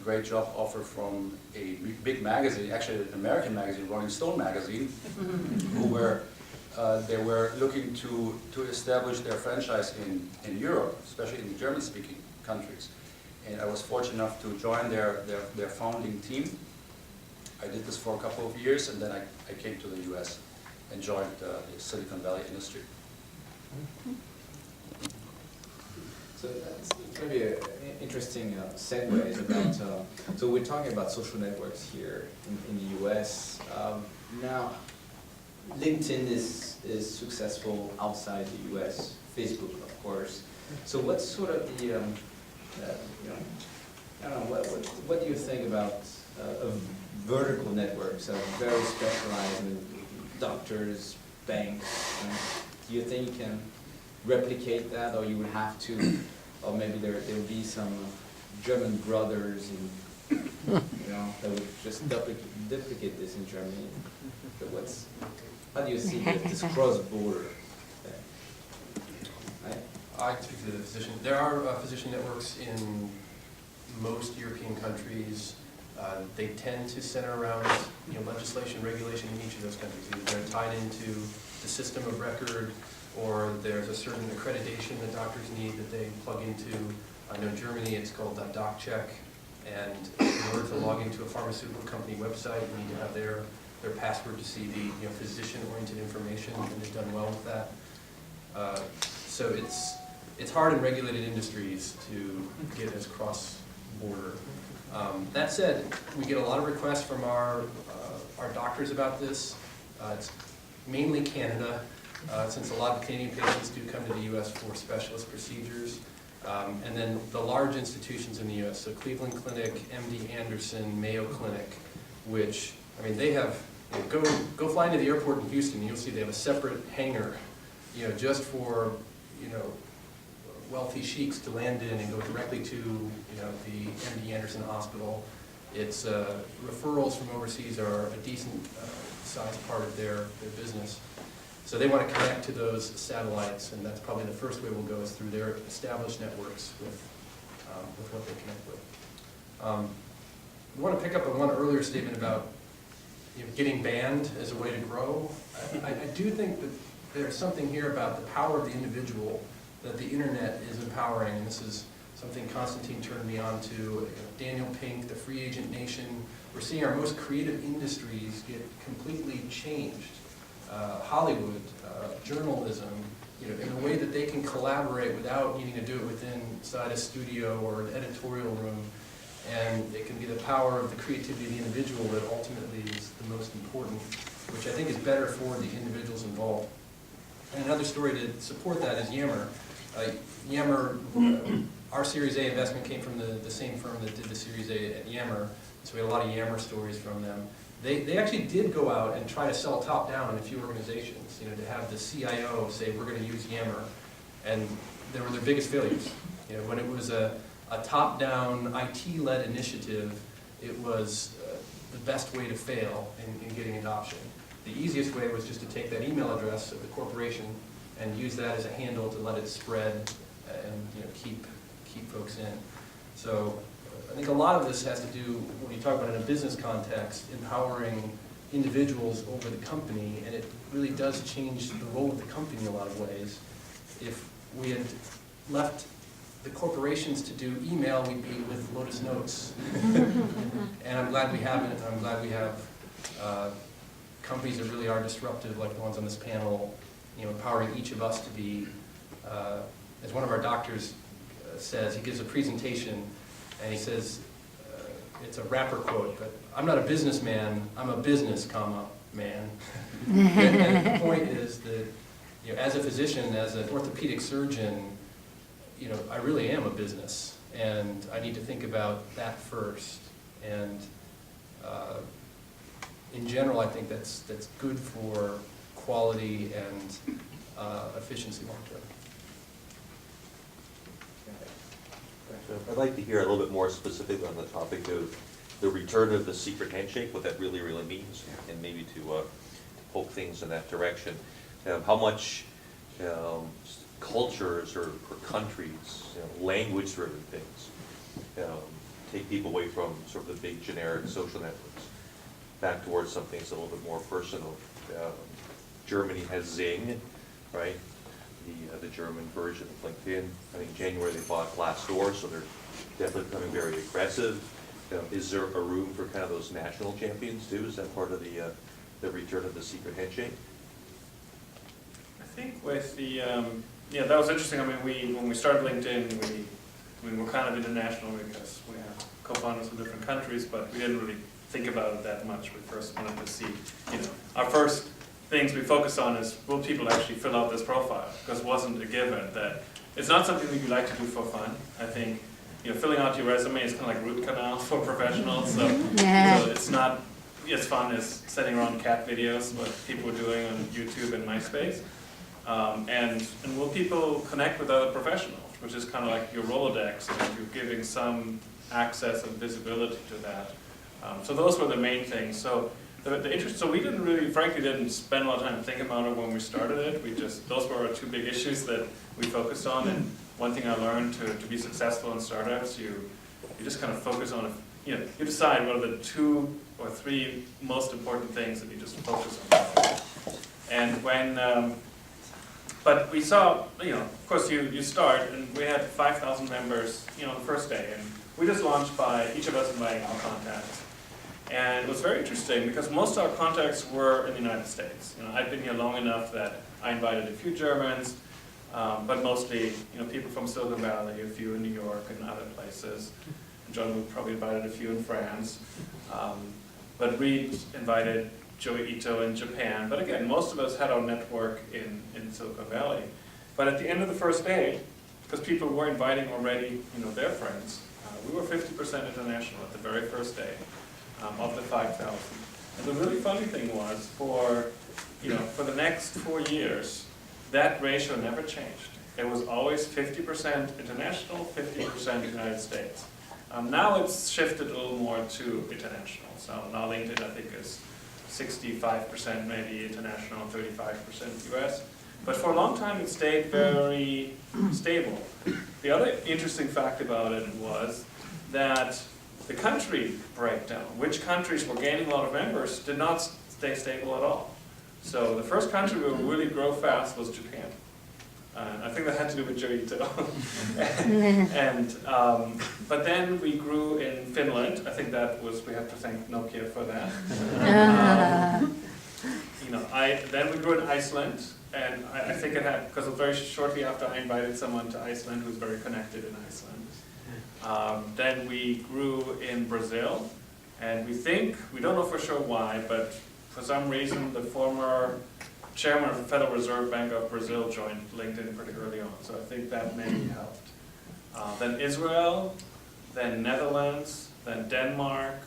S3: great job offer from a big magazine, actually an American magazine, Rolling Stone magazine, they were looking to establish their franchise in Europe, especially in the German-speaking countries. And I was fortunate enough to join their founding team. I did this for a couple of years, and then I came to the US and joined the Silicon Valley industry.
S7: So that's maybe an interesting segue is about, so we're talking about social networks here in the US. Now, LinkedIn is successful outside the US, Facebook, of course. So what's sort of the, I don't know, what do you think about vertical networks, very specialized in doctors, banks? Do you think you can replicate that, or you would have to, or maybe there will be some German brothers and that would just duplicate this in Germany? But how do you see this cross-border thing?
S2: I speak to the physician. There are physician networks in most European countries. They tend to center around legislation, regulation in each of those countries. Either they're tied into the system of record, or there's a certain accreditation that doctors need that they plug into. I know in Germany it's called DocCheck, and in order to log into a pharmaceutical company website, you need to have their password to see the physician-oriented information, and they've done well with that. So it's hard in regulated industries to get as cross-border. That said, we get a lot of requests from our doctors about this. It's mainly Canada, since a lot of Canadian patients do come to the U.S. for specialist procedures. And then the large institutions in the U.S., so Cleveland Clinic, MD Anderson, Mayo Clinic, which, I mean, they have, go fly into the airport in Houston, and you'll see they have a separate hangar, just for, wealthy sheiks to land in and go directly to, the MD Anderson Hospital. It's referrals from overseas are a decent sized part of their business. So they want to connect to those satellites, and that's probably the first way we'll go is through their established networks with what they connect with. We want to pick up on one earlier statement about getting banned as a way to grow. I do think that there's something here about the power of the individual that the internet is empowering, and this is something Constantine turned me on to. Daniel Pink, the free agent nation. We're seeing our most creative industries get completely changed. Hollywood, journalism, in a way that they can collaborate without needing to do it inside a studio or an editorial room. And it can be the power of the creativity of the individual that ultimately is the most important, which I think is better for the individuals involved. And another story to support that is Yammer. Yammer, our Series A investment came from the same firm that did the Series A at Yammer, so we had a lot of Yammer stories from them. they actually did go out and try to sell top-down in a few organizations, you know, to have the CIO say, we're going to use Yammer, and they were their biggest failures. You know, when it was a top-down IT-led initiative, it was the best way to fail in getting adoption. The easiest way was just to take that email address of the corporation and use that as a handle to let it spread and, you know, keep folks in. So I think a lot of this has to do, when you talk about in a business context, empowering individuals over the company, and it really does change the role of the company in a lot of ways. If we had left the corporations to do email, we'd be with Lotus Notes. And I'm glad we haven't. I'm glad we have companies that really are disruptive, like the ones on this panel, you know, empowering each of us to be, as one of our doctors says, he gives a presentation, and he says, it's a rapper quote, but I'm not a businessman, I'm a business, comma, man. And the point is that, you know, as a physician, as an orthopedic surgeon, you know, I really am a business, and I need to think about that first. And in general, I think that's good for quality and efficiency long term.
S9: I'd like to hear a little bit more specifically on the topic of the return of the secret handshake, what that really, really means, and maybe to poke things in that direction. How much cultures or countries, language-driven things, take people away from sort of the big generic social networks, back towards something that's a little bit more personal. Germany has Zing, right? The German version of LinkedIn. I think in January they bought Glassdoor, so they're definitely becoming very aggressive. Is there a room for kind of those national champions too? Is that part of the return of the secret handshake?
S5: I think with the, yeah, that was interesting. I mean, when we started LinkedIn, we're kind of international because we have co-founders from different countries, but we didn't really think about it that much. We first wanted to see, our first things we focus on is, will people actually fill out this profile? Because it wasn't a given that, it's not something that you like to do for fun. I think, filling out your resume is kind of like root canal for professionals, so, it's not as fun as sending around cat videos, what people are doing on YouTube and Myspace. And will people connect with other professionals, which is kind of like your Rolodex, and you're giving some access and visibility to that. So those were the main things. So the interest, so we didn't really, frankly, didn't spend a lot of time thinking about it when we started it. We just, those were our two big issues that we focused on. And one thing I learned to be successful in startups, you just kind of focus on, you decide what are the 2 or 3 most important things that you just focus on. And when, but we saw, of course you start, and we had 5,000 members, the first day. And we just launched by each of us inviting our contacts. And it was very interesting because most of our contacts were in the United States. I'd been here long enough that I invited a few Germans, but mostly, people from Silicon Valley, a few in New York and other places. And John probably invited a few in France. But Reed invited Joey Ito in Japan. But again, most of us had our network in Silicon Valley. But at the end of the first day, because people were inviting already, their friends, we were 50% international at the very first day. Of the 5,000. And the really funny thing was, for the next 4 years, that ratio never changed. It was always 50% international, 50% United States. Now it's shifted a little more to international. So now LinkedIn, I think, is 65% maybe international, 35% US. But for a long time, it stayed very stable. The other interesting fact about it was that the country breakdown, which countries were gaining a lot of members, did not stay stable at all. So the first country we would really grow fast was Japan. I think that had to do with Joey too. But then we grew in Finland. I think that was, we have to thank Nokia for that. Then we grew in Iceland, and I think it had, because very shortly after I invited someone to Iceland who's very connected in Iceland. Then we grew in Brazil, and we don't know for sure why, but for some reason the former chairman of the Federal Reserve Bank of Brazil joined LinkedIn pretty early on, so I think that maybe helped. Then Israel, then Netherlands, then Denmark,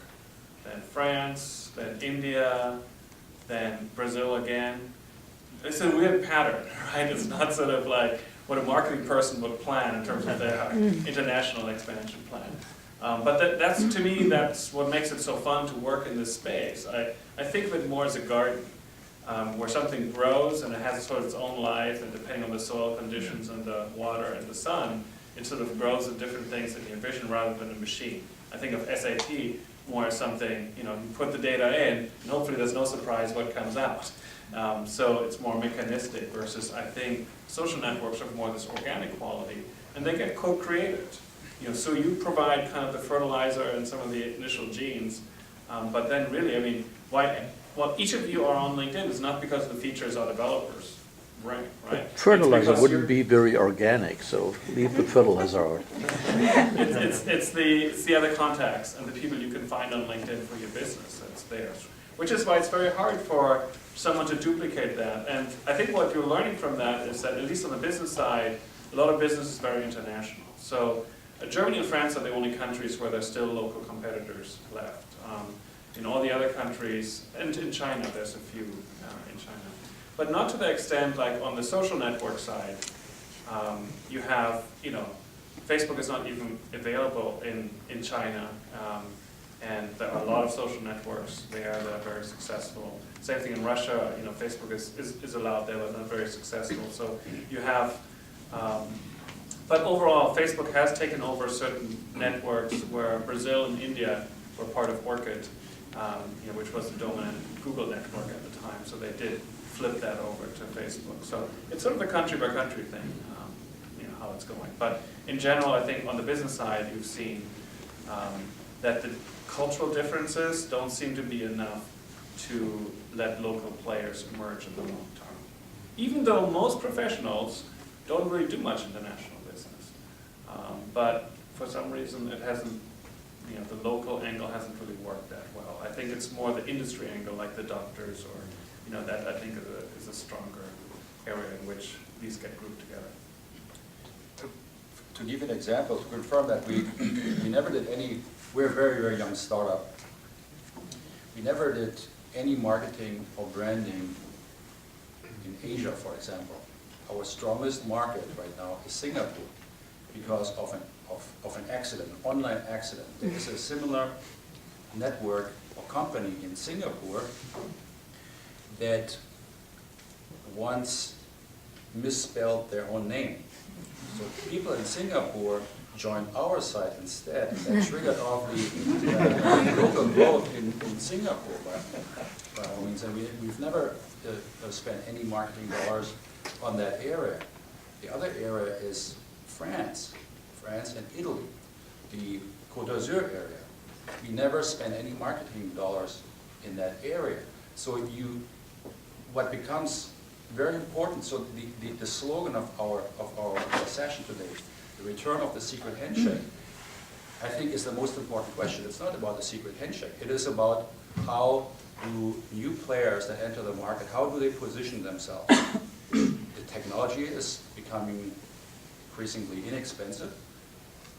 S5: then France, then India, then Brazil again. It's a weird pattern, right? It's not sort of like what a marketing person would plan in terms of their international expansion plan. But that's, to me, that's what makes it so fun to work in this space. I think of it more as a garden, where something grows and it has sort of its own life, and depending on the soil conditions and the water and the sun, it sort of grows with different things that you envision rather than a machine. I think of SAP more as something, you put the data in, and hopefully there's no surprise what comes out. So it's more mechanistic versus, I think, social networks have more this organic quality, and they get co-created. So you provide kind of the fertilizer and some of the initial genes, but then really, I mean, well, each of you are on LinkedIn is not because the features are developers, right?
S10: Fertilizer wouldn't be very organic, so leave the fertilizer out.
S5: It's the other contacts and the people you can find on LinkedIn for your business that's there. Which is why it's very hard for someone to duplicate that. And I think what you're learning from that is that, at least on the business side, a lot of business is very international. So Germany and France are the only countries where there's still local competitors left. In all the other countries, and in China, there's a few in China. But not to the extent like on the social network side. You have, Facebook is not even available in China. And there are a lot of social networks there that are very successful. Same thing in Russia, Facebook is allowed there, but not very successful. So you have, but overall, Facebook has taken over certain networks where Brazil and India were part of Orchid, which was the dominant Google network at the time. So they did flip that over to Facebook. So it's sort of a country by country thing, how it's going. But in general, I think on the business side, you've seen that the cultural differences don't seem to be enough to let local players emerge in the long term. Even though most professionals don't really do much international business. But for some reason it hasn't, the local angle hasn't really worked that well. I think it's more the industry angle, like the doctors, or that I think is a stronger area in which these get grouped together.
S3: To give an example, to confirm that we never did any, we're a very, very young startup. We never did any marketing or branding in Asia, for example. Our strongest market right now is Singapore because of an accident, an online accident. There is a similar network or company in Singapore that once misspelled their own name. So people in Singapore joined our site instead. That triggered off the local growth in Singapore. By all means, and we've never spent any marketing dollars on that area. The other area is France and Italy, the Côte d'Azur area. We never spend any marketing dollars in that area. So what becomes very important, so the slogan of our session today, the return of the secret handshake, I think is the most important question. It's not about the secret handshake. It is about how do new players that enter the market, how do they position themselves? The technology is becoming increasingly inexpensive.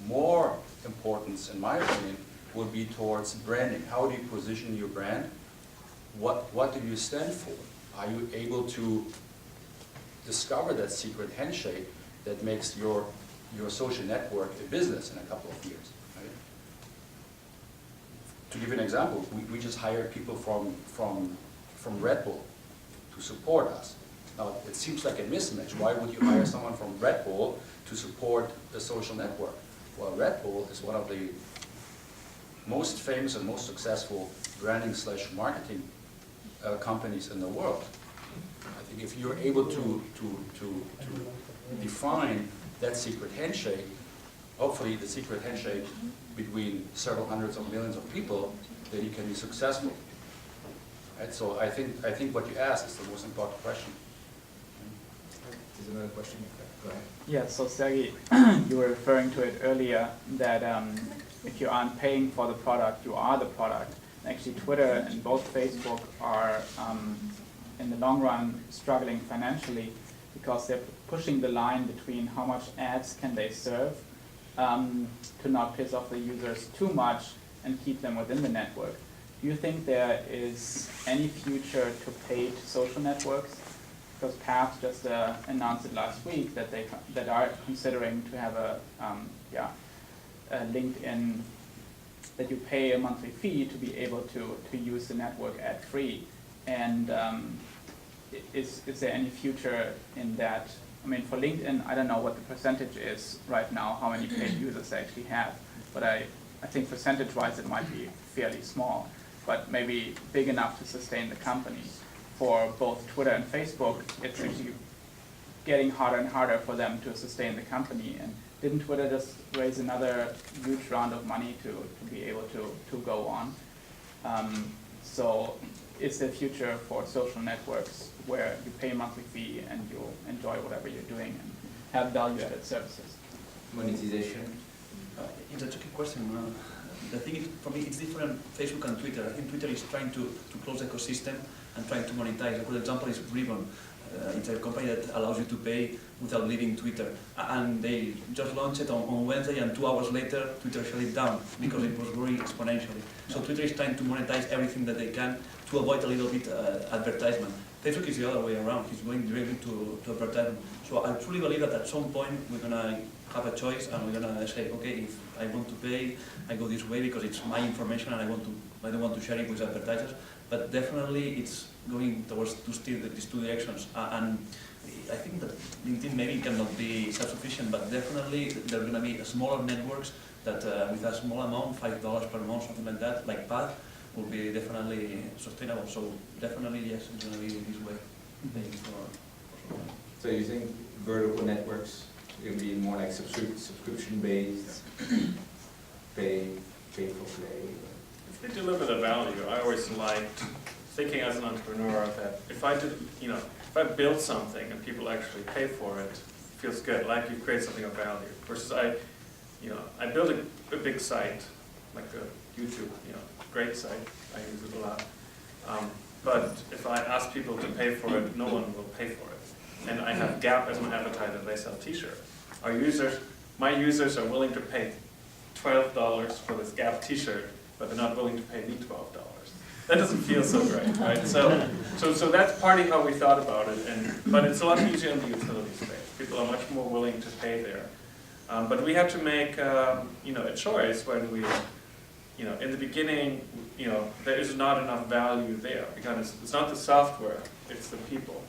S3: More importance, in my opinion, will be towards branding. How do you position your brand? What do you stand for? Are you able to discover that secret handshake that makes your social network a business in a couple of years? Right? To give you an example, we just hired people from Red Bull to support us. Now, it seems like a mismatch. Why would you hire someone from Red Bull to support a social network? Well, Red Bull is one of the most famous and most successful branding/marketing companies in the world. I think if you're able to define that secret handshake, hopefully the secret handshake between several hundreds of millions of people, then you can be successful. Right? So I think what you asked is the most important question.
S7: There's another question. Go ahead.
S11: Yeah, so Sergi, you were referring to it earlier that if you aren't paying for the product, you are the product. Actually, Twitter and both Facebook are, in the long run, struggling financially because they're pushing the line between how much ads can they serve to not piss off the users too much and keep them within the network. do you think there is any future to paid social networks? Because Path just announced it last week that they are considering to have a LinkedIn, that you pay a monthly fee to be able to use the network ad-free. And is there any future in that? I mean, for LinkedIn, I don't know what the percentage is right now, how many paid users they actually have, but I think percentage-wise it might be fairly small, but maybe big enough to sustain the company. For both Twitter and Facebook, it's actually getting harder and harder for them to sustain the company. And didn't Twitter just raise another huge round of money to be able to go on? So is there a future for social networks where you pay a monthly fee and you enjoy whatever you're doing and have value-added services?
S7: Monetization?
S4: It's a tricky question. The thing is, for me, it's different Facebook and Twitter. I think Twitter is trying to close the ecosystem and trying to monetize. A good example is Ribbon. It's a company that allows you to pay without leaving Twitter. And they just launched it on Wednesday, and 2 hours later, Twitter shut it down because it was growing exponentially. So Twitter is trying to monetize everything that they can to avoid a little bit advertisement. Facebook is the other way around. He's going directly to advertisement. So I truly believe that at some point we're going to have a choice and we're going to say, okay, if I want to pay, I go this way because it's my information and I don't want to share it with advertisers. But definitely it's going towards these two directions. And I think that LinkedIn maybe cannot be self-sufficient, but definitely there are going to be smaller networks that with a small amount, $5 per month, something like that, like Path, will be definitely sustainable. So definitely, yes, it's going to be this way.
S7: So you think vertical networks will be more like subscription-based, pay for play?
S5: If they deliver the value, I always liked thinking as an entrepreneur that if I build something and people actually pay for it, it feels good, like you create something of value. Versus I build a big site, like a YouTube, great site, I use it a lot. But if I ask people to pay for it, no one will pay for it. And I have Gap as my advertiser, they sell t-shirts. My users are willing to pay $12 for this Gap t-shirt, but they're not willing to pay me $12. That doesn't feel so great, right? So that's partly how we thought about it, but it's a lot easier in the utility space. People are much more willing to pay there. But we had to make a choice when we, in the beginning, there is not enough value there because it's not the software, it's the people.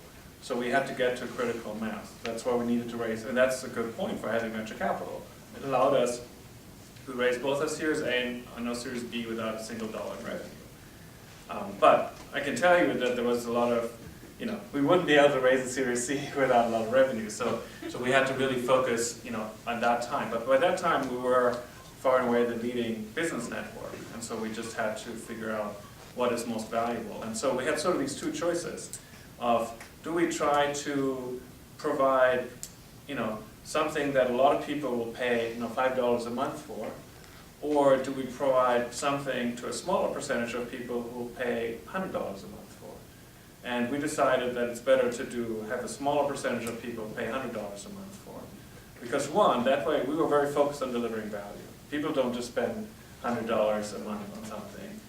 S5: So we had to get to critical mass. That's why we needed to raise, and that's a good point for having venture capital. It allowed us to raise both a Series A and a Series B without a single dollar in revenue. But I can tell you that there was a lot of, we wouldn't be able to raise a Series C without a lot of revenue. So we had to really focus, on that time. But by that time, we were far and away the leading business network. And so we just had to figure out what is most valuable. And so we had sort of these two choices of, do we try to provide, something that a lot of people will pay, $5 a month for, or do we provide something to a smaller percentage of people who will pay $100 a month for? And we decided that it's better to have a smaller percentage of people pay $100 a month for. Because one, that way we were very focused on delivering value. People don't just spend $100 a month on something.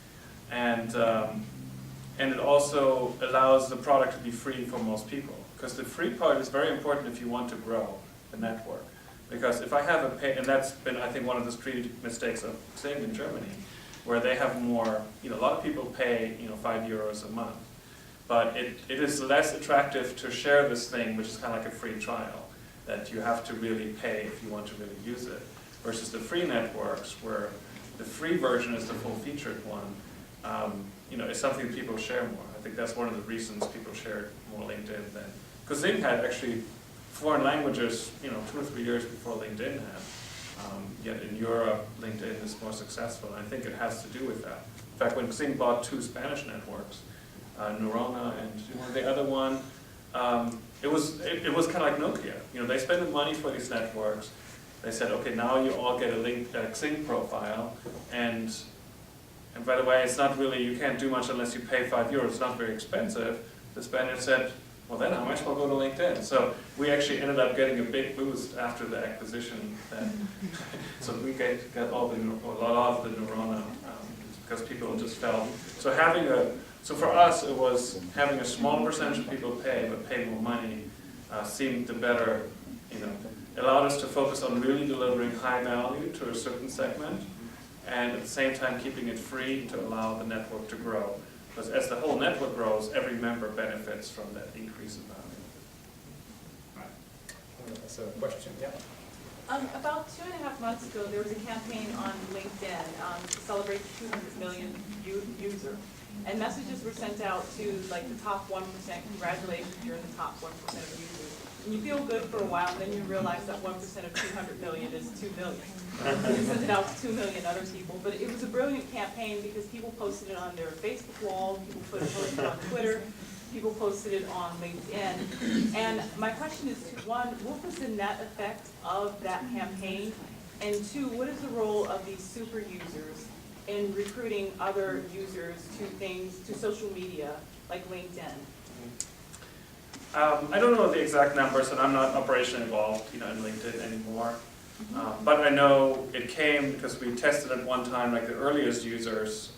S5: And it also allows the product to be free for most people. Because the free part is very important if you want to grow the network. Because if I have a pay, and that's been, I think, one of the strategic mistakes of Xing in Germany, where they have more, a lot of people pay, €5 a month. But it is less attractive to share this thing, which is kind of like a free trial, that you have to really pay if you want to really use it. Versus the free networks, where the free version is the full-featured one, is something people share more. I think that's one of the reasons people share more LinkedIn than, because Xing had actually foreign languages, 2 or 3 years before LinkedIn had. Yet in Europe, LinkedIn is more successful, and I think it has to do with that. In fact, when Xing bought 2 Spanish networks, Neurona and the other one, it was kind of like Nokia. They spent the money for these networks. They said, okay, now you all get a Xing profile, and by the way, it's not really, you can't do much unless you pay €5. It's not very expensive. The Spaniards said, well then I might as well go to LinkedIn. So we actually ended up getting a big boost after the acquisition. So we got a lot of the Neurona because people just felt, so for us it was having a small percentage of people pay, but pay more money, seemed the better, allowed us to focus on really delivering high value to a certain segment, and at the same time keeping it free to allow the network to grow. Because as the whole network grows, every member benefits from that increase in value.
S7: That's a question, yeah.
S12: About 2.5 months ago, there was a campaign on LinkedIn to celebrate 200 million users. And messages were sent out to like the top 1%, congratulations, you're in the top 1% of users. And you feel good for a while, and then you realize that 1% of 200 million is 2 million. You sent it out to 2 million other people. But it was a brilliant campaign because people posted it on their Facebook wall, people posted it on Twitter, people posted it on LinkedIn. And my question is, one, what was the net effect of that campaign? And two, what is the role of these super users in recruiting other users to social media like LinkedIn?
S5: I don't know the exact numbers, and I'm not operationally involved, in LinkedIn anymore. But I know it came because we tested it one time, like the earliest users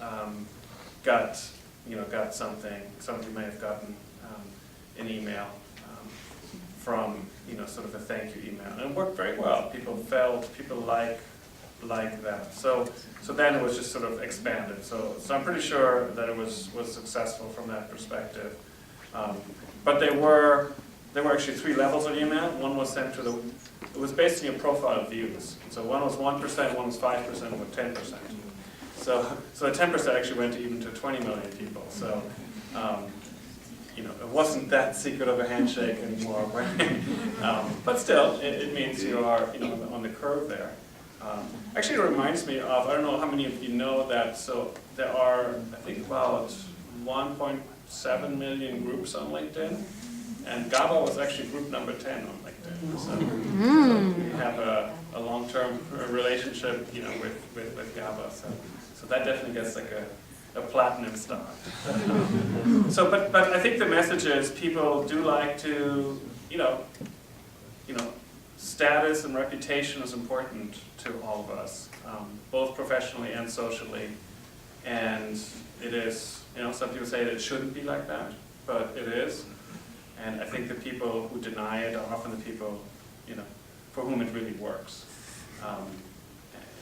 S5: got something. Somebody may have gotten an email from, sort of a thank you email, and it worked very well. People like that. So then it was just sort of expanded. So I'm pretty sure that it was successful from that perspective. But there were actually 3 levels of email. One was sent to it was basically a profile of views. So one was 1%, one was 5%, and one 10%. So the 10% actually went even to 20 million people. So it wasn't that secret of a handshake anymore. But still, it means you are on the curve there. Actually, it reminds me of, I don't know how many of you know that, so there are, I think, about 1.7 million groups on LinkedIn, and GABA was actually group number 10 on LinkedIn. So we have a long-term relationship, with GABA. So that definitely gets like a platinum star. But I think the message is people do like to, status and reputation is important to all of us, both professionally and socially. And it is, some people say that it shouldn't be like that, but it is. And I think the people who deny it are often the people, for whom it really works.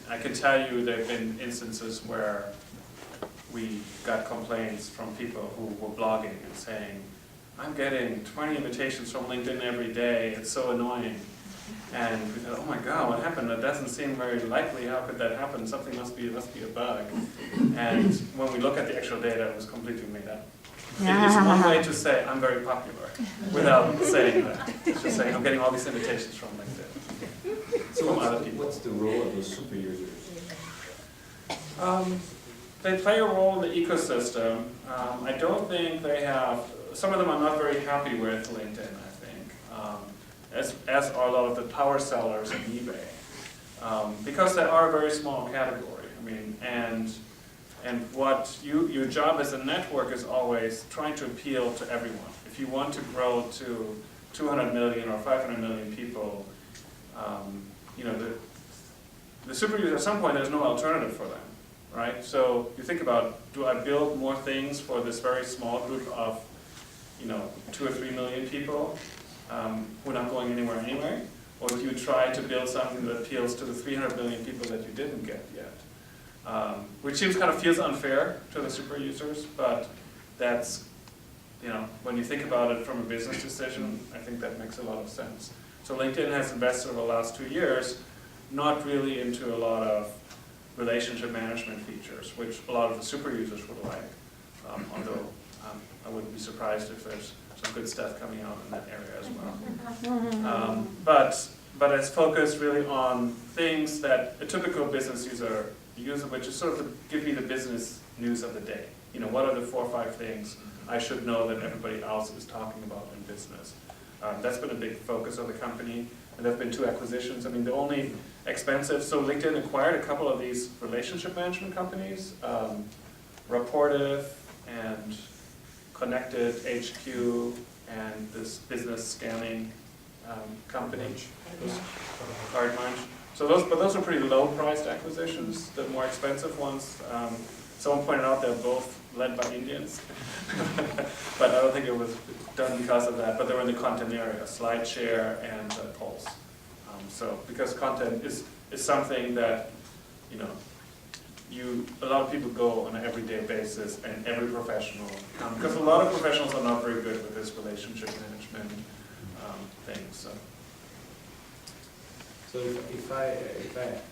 S5: I can tell you there have been instances where we got complaints from people who were blogging and saying, I'm getting 20 invitations from LinkedIn every day, it's so annoying. And we thought, oh my God, what happened? That doesn't seem very likely. How could that happen? Something must be a bug. And when we look at the actual data, it was completely made up. It's one way to say I'm very popular without saying that. It's just saying I'm getting all these invitations from LinkedIn.
S7: So what's the role of those super users?
S5: They play a role in the ecosystem. I don't think they have, some of them I'm not very happy with LinkedIn, I think, as are a lot of the power sellers on eBay. Because they are a very small category. And what your job as a network is always trying to appeal to everyone. If you want to grow to 200 million or 500 million people, the super users, at some point there's no alternative for them, right? So you think about, do I build more things for this very small group of 2 or 3 million people who are not going anywhere anyway? Or do you try to build something that appeals to the 300 million people that you didn't get yet? Which feels unfair to the super users, but that's, when you think about it from a business decision, I think that makes a lot of sense. So LinkedIn has invested over the last 2 years, not really into a lot of relationship management features, which a lot of the super users would like, although I wouldn't be surprised if there's some good stuff coming out in that area as well. But it's focused really on things that a typical business user which is sort of to give me the business news of the day. What are the 4 or 5 things I should know that everybody else is talking about in business? That's been a big focus of the company, and there have been 2 acquisitions. The only expensive, so LinkedIn acquired a couple of these relationship management companies, Rapportive and Connected HQ, and this business scanning company, Cardmunch. So those are pretty low-priced acquisitions. The more expensive ones Someone pointed out they're both led by Indians, but I don't think it was done because of that, but they were in the content area, SlideShare and polls. So because content is something that, you know, a lot of people go on an everyday basis, and every professional, because a lot of professionals are not very good with this relationship management thing.
S7: So if I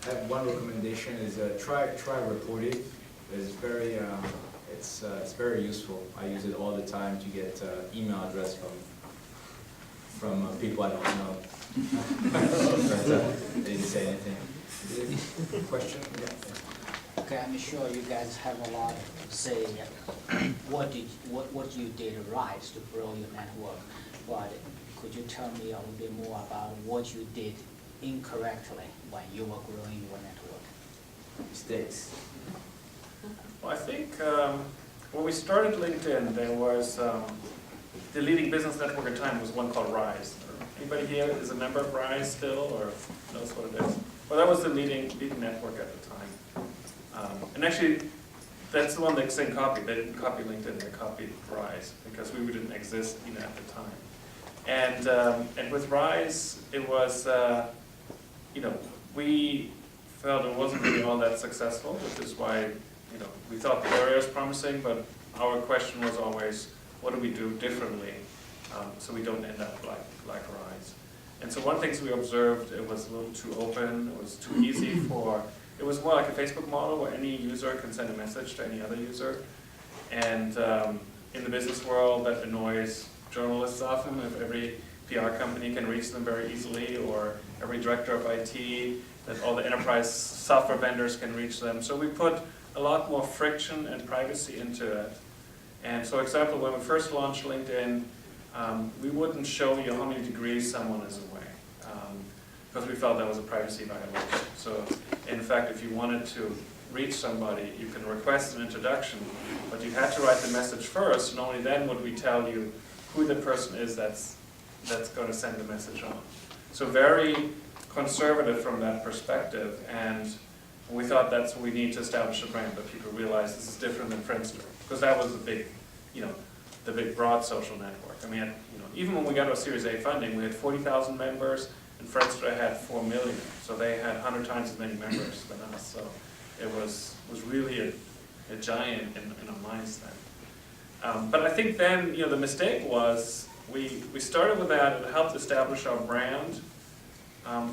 S7: have one recommendation is try Reportive. It's very useful. I use it all the time to get email address from people I don't know. But, they didn't say anything. Question? Yeah.
S13: Okay, I'm sure you guys have a lot to say what you did right to grow your network, but could you tell me a little bit more about what you did incorrectly when you were growing your network?
S7: Mistakes.
S5: Well, I think when we started LinkedIn, there was the leading business network at the time was one called Rise. Anybody here is a member of Rise still, or knows what it is? Well, that was the leading network at the time. And actually, that's the one that Xing copied. They didn't copy LinkedIn, they copied Rise, because we didn't exist at the time. And with Rise, it was, we felt it wasn't really all that successful, which is why, we thought the area was promising, but our question was always, what do we do differently so we don't end up like Rise? And so one of the things we observed, it was a little too open, it was too easy it was more like a Facebook model where any user can send a message to any other user. And in the business world, that annoys journalists often, if every PR company can reach them very easily, or every director of IT, that all the enterprise software vendors can reach them. So we put a lot more friction and privacy into it. And so, example, when we first launched LinkedIn, we wouldn't show you how many degrees someone is away, because we felt that was a privacy violation. So, in fact, if you wanted to reach somebody, you can request an introduction, but you had to write the message first, and only then would we tell you who the person is that's going to send the message on. So very conservative from that perspective, and we thought that's what we need to establish a brand, that people realize this is different than Friendster, because that was the big, the big broad social network. I mean, even when we got our Series A funding, we had 40,000 members, and Friendster had 4 million, so they had 100 times as many members than us. So it was really a giant in our minds then. But I think then, the mistake was we started with that. It helped establish our brand,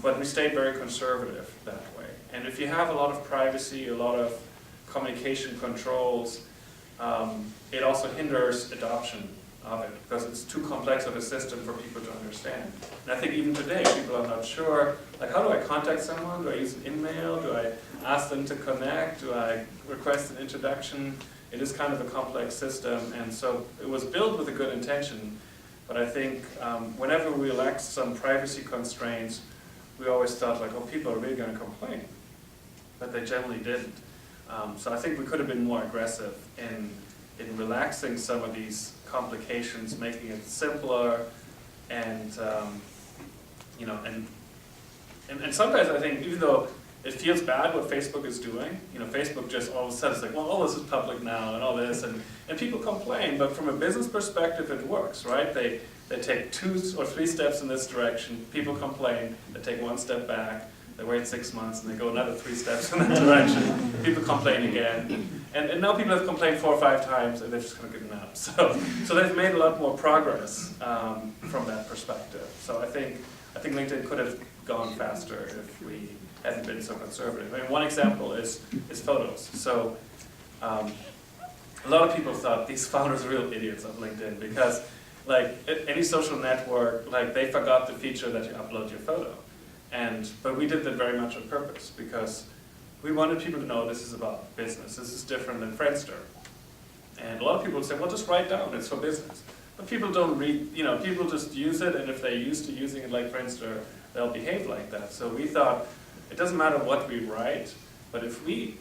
S5: but we stayed very conservative that way. And if you have a lot of privacy, a lot of communication controls, it also hinders adoption of it, because it's too complex of a system for people to understand. And I think even today, people are not sure, like, how do I contact someone? Do I use an email? Do I ask them to connect? Do I request an introduction? It is kind of a complex system, and so it was built with a good intention, but I think whenever we relaxed some privacy constraints, we always thought, like, oh, people are really going to complain, but they generally didn't. So I think we could have been more aggressive in relaxing some of these complications, making it simpler, and and sometimes I think, even though it feels bad what Facebook is doing, Facebook just all of a sudden is like, well, all this is public now and all this, and people complain, but from a business perspective it works, right? They take 2 or 3 steps in this direction, people complain, they take 1 step back, they wait 6 months, and they go another 3 steps in that direction, people complain again. And now people have complained 4 or 5 times, and they've just kind of given up. So they've made a lot more progress from that perspective. So I think LinkedIn could have gone faster if we hadn't been so conservative. I mean, one example is photos. So a lot of people thought these founders are real idiots of LinkedIn, because like any social network, like they forgot the feature that you upload your photo. But we did that very much on purpose, because we wanted people to know this is about business. This is different than Friendster. And a lot of people would say, well, just write down, it's for business. But people don't read, people just use it, and if they're used to using it like Friendster, they'll behave like that. So we thought, it doesn't matter what we write, but if we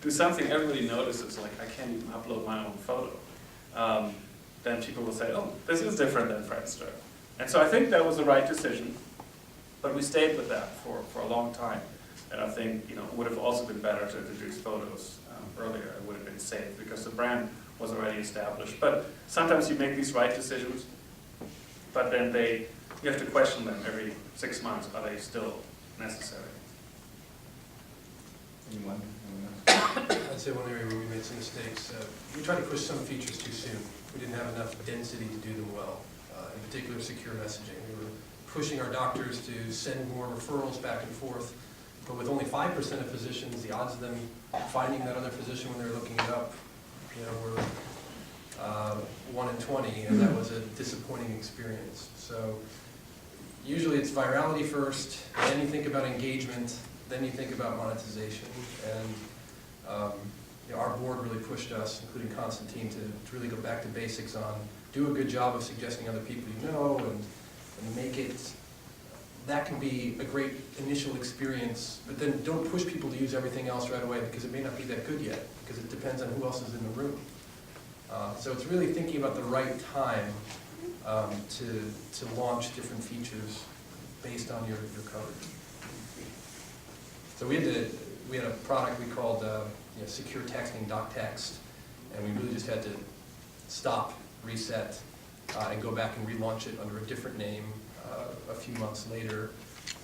S5: do something everybody notices, like I can't even upload my own photo, then people will say, oh, this is different than Friendster. And so I think that was the right decision, but we stayed with that for a long time. And I think it would have also been better to introduce photos earlier, it would have been safe because the brand was already established. But sometimes you make these right decisions, but then you have to question them every 6 months. Are they still necessary?
S7: Anyone?
S2: I'd say one area where we made some mistakes, we tried to push some features too soon. We didn't have enough density to do them well, in particular secure messaging. We were pushing our doctors to send more referrals back and forth, but with only 5% of physicians, the odds of them finding that other physician when they're looking it up, were 1 in 20, and that was a disappointing experience. So usually it's virality first, then you think about engagement, then you think about monetization, and our board really pushed us, including Constantine, to really go back to basics on do a good job of suggesting other people you know, and make it, that can be a great initial experience, but then don't push people to use everything else right away because it may not be that good yet, because it depends on who else is in the room. So it's really thinking about the right time to launch different features based on your coverage. So we had a product we called Secure Texting .text, and we really just had to stop, reset, and go back and relaunch it under a different name a few months later,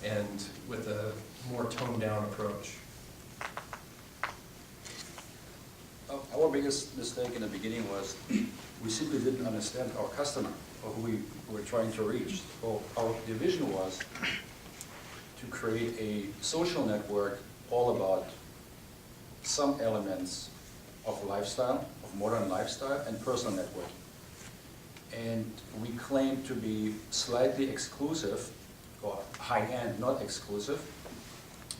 S2: and with a more toned-down approach.
S3: Our biggest mistake in the beginning was we simply didn't understand our customer or who we were trying to reach. So the vision was to create a social network all about some elements of lifestyle, of modern lifestyle, and personal networking. And we claim to be slightly exclusive, or high-end, not exclusive,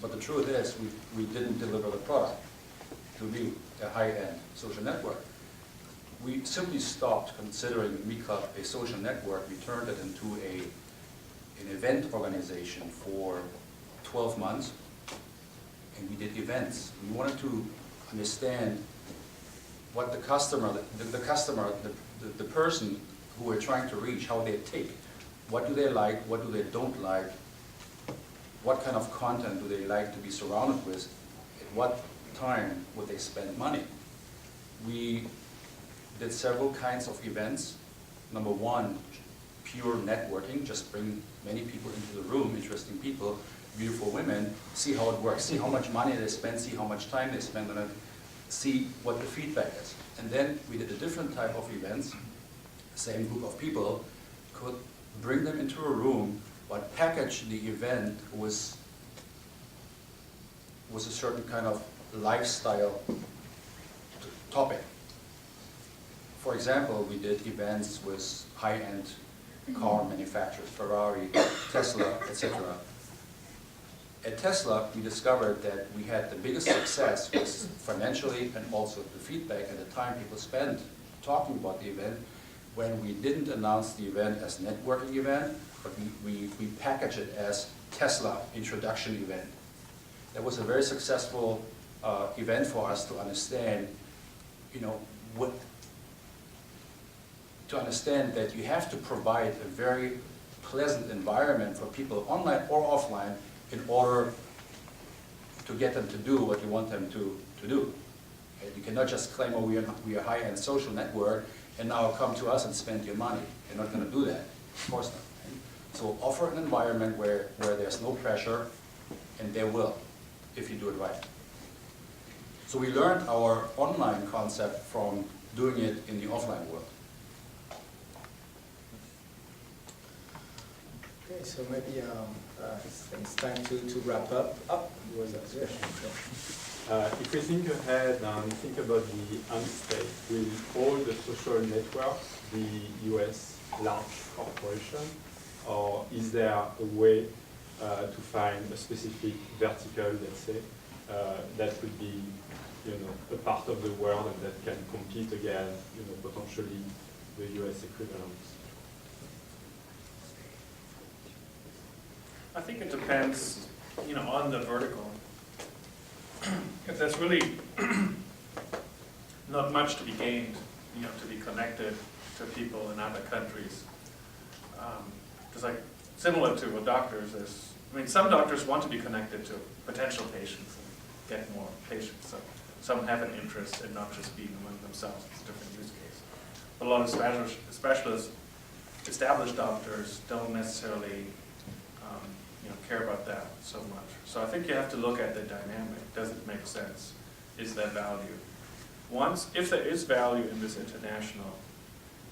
S3: but the truth is we didn't deliver the product to be a high-end social network. We simply stopped considering MECLUB a social network. We turned it into an event organization for 12 months, and we did events. We wanted to understand what the customer, the person who we're trying to reach, how they take. What do they like, what do they don't like, what kind of content do they like to be surrounded with, at what time would they spend money. We did several kinds of events. Number one, pure networking, just bring many people into the room, interesting people, beautiful women, see how it works, see how much money they spend, see how much time they spend on it, see what the feedback is. And then we did a different type of events, same group of people, could bring them into a room, but package the event with a certain kind of lifestyle topic. For example, we did events with high-end car manufacturers, Ferrari, Tesla, etc. At Tesla, we discovered that we had the biggest success was financially and also the feedback and the time people spent talking about the event when we didn't announce the event as networking event, but we packaged it as Tesla introduction event. That was a very successful event for us to understand, to understand that you have to provide a very pleasant environment for people online or offline in order to get them to do what you want them to do. And you cannot just claim, oh, we are a high-end social network, and now come to us and spend your money. You're not going to do that. Of course not. Right? So offer an environment where there's no pressure, and there will, if you do it right. So we learned our online concept from doing it in the offline world.
S7: Okay, so maybe it's time to wrap up. Was that? Yeah.
S14: If we think ahead and think about the end state, will all the social networks be US large corporation, or is there a way to find a specific vertical, let's say, that could be, a part of the world and that can compete against, potentially the US equivalent?
S5: I think it depends, on the vertical. If there's really not much to be gained, to be connected to people in other countries. Because similar to what doctors is, some doctors want to be connected to potential patients and get more patients. So some have an interest in not just being among themselves, it's a different use case. But a lot of specialists, established doctors, don't necessarily care about that so much. So I think you have to look at the dynamic. Does it make sense? Is there value? If there is value in this international,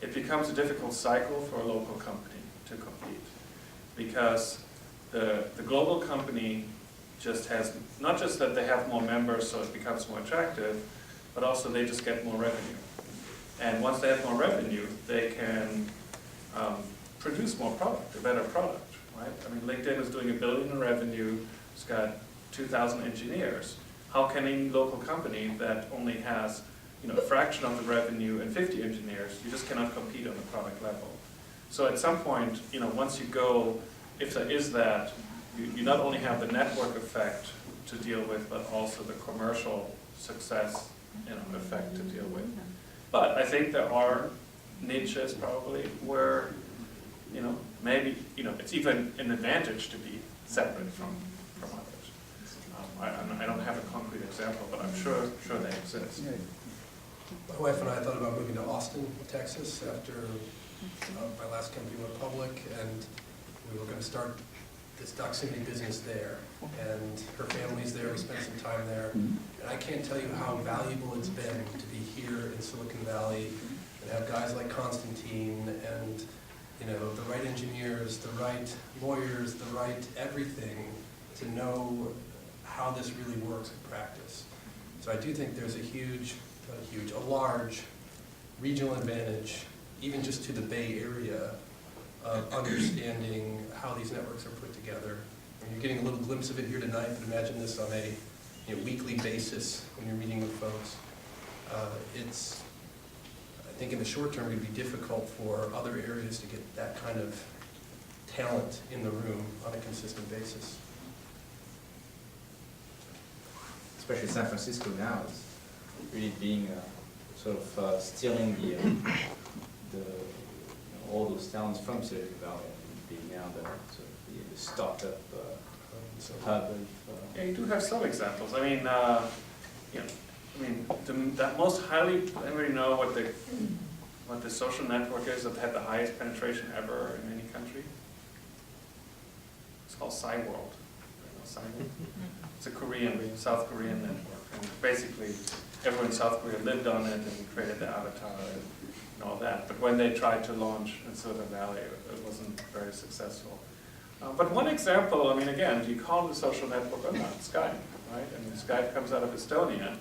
S5: it becomes a difficult cycle for a local company to compete, because the global company just has, not just that they have more members so it becomes more attractive, but also they just get more revenue. And once they have more revenue, they can produce more product, a better product, right? I mean, LinkedIn is doing $1 billion in revenue, it's got 2,000 engineers. How can any local company that only has a fraction of the revenue and 50 engineers, you just cannot compete on the product level. So at some point, once you go, if there is that, you not only have the network effect to deal with, but also the commercial success effect to deal with. But I think there are niches probably where maybe it's even an advantage to be separate from others. I don't have a concrete example, but I'm sure they exist.
S15: My wife and I thought about moving to Austin, Texas, after my last company went public, and we were going to start this Doximity business there. And her family's there, we spent some time there. And I can't tell you how valuable it's been to be here in Silicon Valley and have guys like Constantine and the right engineers, the right lawyers, the right everything to know how this really works in practice. So I do think there's a large regional advantage, even just to the Bay Area, of understanding how these networks are put together. And you're getting a little glimpse of it here tonight, but imagine this on a weekly basis when you're meeting with folks. I think in the short term, it would be difficult for other areas to get that kind of talent in the room on a consistent basis.
S7: Especially San Francisco now is really being sort of stealing all those talents from Silicon Valley and being now the startup hub of.
S5: Yeah, you do have some examples. I mean, that most highly, anybody know what the social network is that had the highest penetration ever in any country? It's called Cyworld. You know Cyworld? It's a South Korean network, and basically everyone in South Korea lived on it and created the avatar and all that. But when they tried to launch in Silicon Valley, it wasn't very successful. But one example, again, do you call it a social network or not? Skype, right? Skype comes out of Estonia,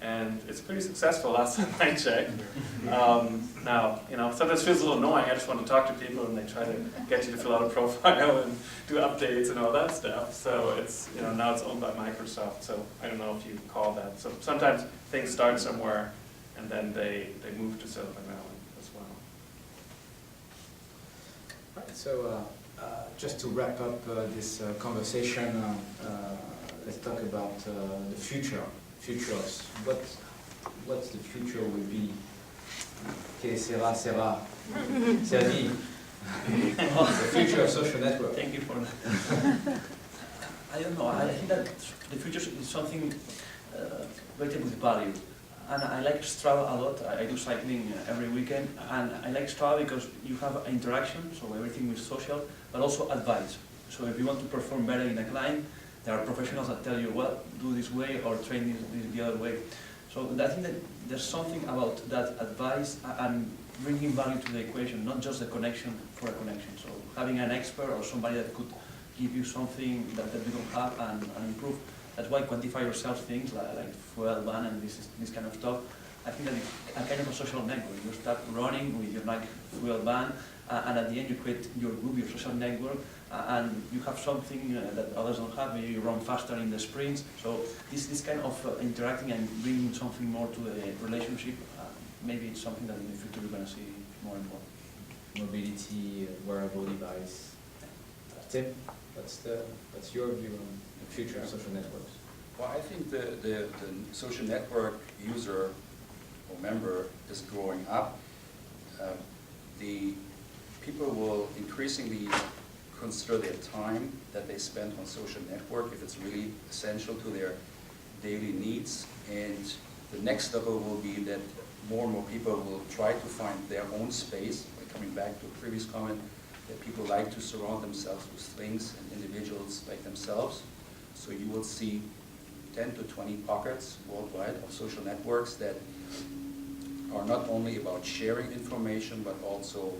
S5: and it's pretty successful last time I checked. Now, sometimes it feels a little annoying. I just want to talk to people, and they try to get you to fill out a profile and do updates and all that stuff. So it's, now it's owned by Microsoft. So I don't know if you call that. So sometimes things start somewhere, and then they move to Silicon Valley as well.
S7: Right. So just to wrap up this conversation, let's talk about the future. What's the future will be? Que sera. Sergi. The future of social network.
S4: Thank you for that. I don't know. I think that the future is something related with value. And I like Strava a lot. I do cycling every weekend. And I like Strava because you have interaction, so everything is social, but also advice. So if you want to perform better in a client, there are professionals that tell you, well, do this way or train this the other way. So I think that there's something about that advice and bringing value to the equation, not just the connection for a connection. So having an expert or somebody that could give you something that you don't have and improve. That's why quantify yourself things like fuel ban and this kind of stuff. I think that it's a kind of a social network. You start running with your Nike fuel ban, and at the end you create your group, your social network, and you have something that others don't have. Maybe you run faster in the sprints. So this kind of interacting and bringing something more to the relationship, maybe it's something that in the future we're going to see more and more.
S7: Mobility, wearable device. Tim, what's your view on the future of social networks?
S3: Well, I think the social network user or member is growing up. The people will increasingly consider their time that they spend on social network, if it's really essential to their daily needs, and the next level will be that more and more people will try to find their own space. Like coming back to a previous comment, that people like to surround themselves with things and individuals like themselves. So you will see 10 to 20 pockets worldwide of social networks that are not only about sharing information, but also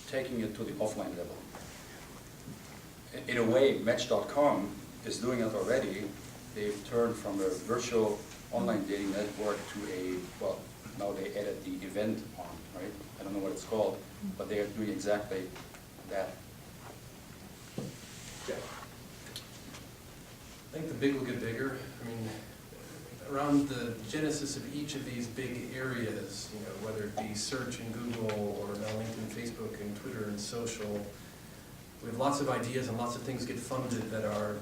S3: taking it to the offline level. In a way, Match.com is doing it already. They've turned from a virtual online dating network to a, well, now they added the event on, right? I don't know what it's called, but they are doing exactly that.
S2: I think the big will get bigger. I mean, around the genesis of each of these big areas, you know, whether it be search and Google or now LinkedIn, Facebook, and Twitter and social, we have lots of ideas and lots of things get funded that are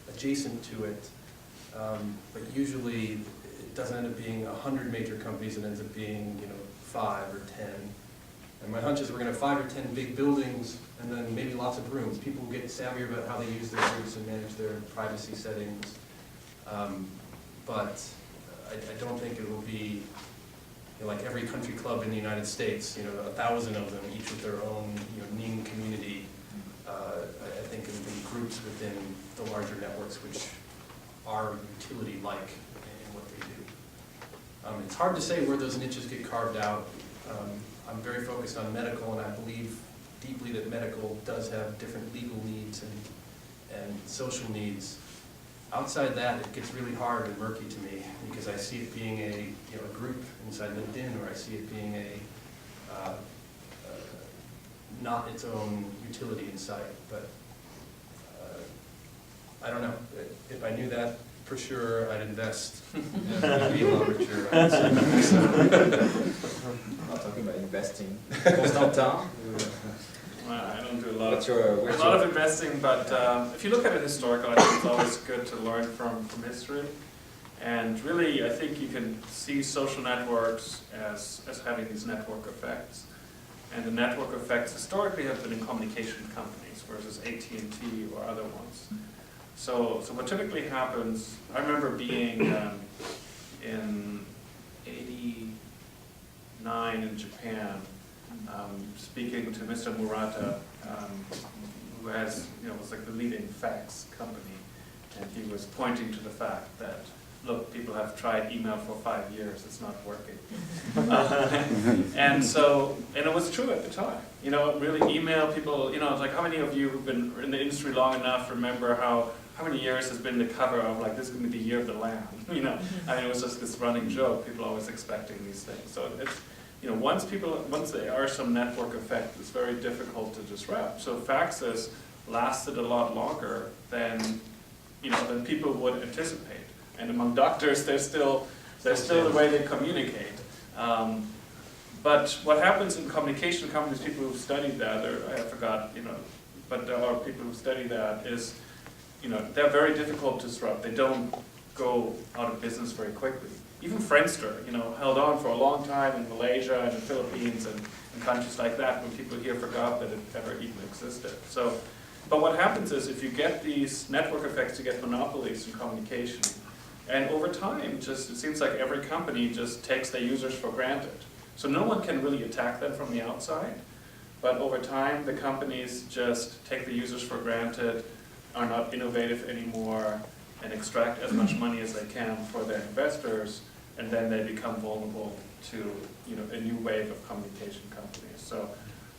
S2: adjacent to it. But usually it doesn't end up being 100 major companies, it ends up being, you know, 5 or 10. And my hunch is we're going to have 5 or 10 big buildings and then maybe lots of rooms. People will get savvier about how they use their rooms and manage their privacy settings. But I don't think it will be, you know, like every country club in the United States, you know, 1,000 of them, each with their own, you know, Ning community. I think in groups within the larger networks, which are utility-like in what they do. It's hard to say where those niches get carved out. I'm very focused on medical, and I believe deeply that medical does have different legal needs and social needs. Outside that, it gets really hard and murky to me because I see it being a, you know, a group inside LinkedIn, or I see it being a not its own utility inside. But I don't know. If I knew that for sure, I'd invest. I'd be a lot richer.
S7: I'm not talking about investing. Constantin?
S5: I don't do a lot of investing, but if you look at it historically, I think it's always good to learn from history. And really, I think you can see social networks as having these network effects. And the network effects historically have been in communication companies versus AT&T or other ones. So what typically happens, I remember being in '89 in Japan, speaking to Mr. Murata, who has, you know, was like the leading fax company, and he was pointing to the fact that, look, people have tried email for 5 years, it's not working. And it was true at the time. You know, really email people, you know, it's like how many of you who've been in the industry long enough remember how many years has been the cover of like, this is going to be the year of the lamb, you know? I mean, it was just this running joke, people always expecting these things. So it's, you know, once there are some network effect, it's very difficult to disrupt. So faxes lasted a lot longer than, you know, than people would anticipate. And among doctors, they're still the way they communicate. But what happens in communication companies, people who've studied that, or I forgot, you know, but there are people who study that, is, you know, they're very difficult to disrupt. They don't go out of business very quickly. Even Friendster, you know, held on for a long time in Malaysia and the Philippines and countries like that when people here forgot that it ever even existed. So, but what happens is if you get these network effects, you get monopolies in communication. And over time, it seems like every company just takes their users for granted. So no one can really attack them from the outside. But over time, the companies just take the users for granted, are not innovative anymore, and extract as much money as they can for their investors, and then they become vulnerable to, you know, a new wave of communication companies. So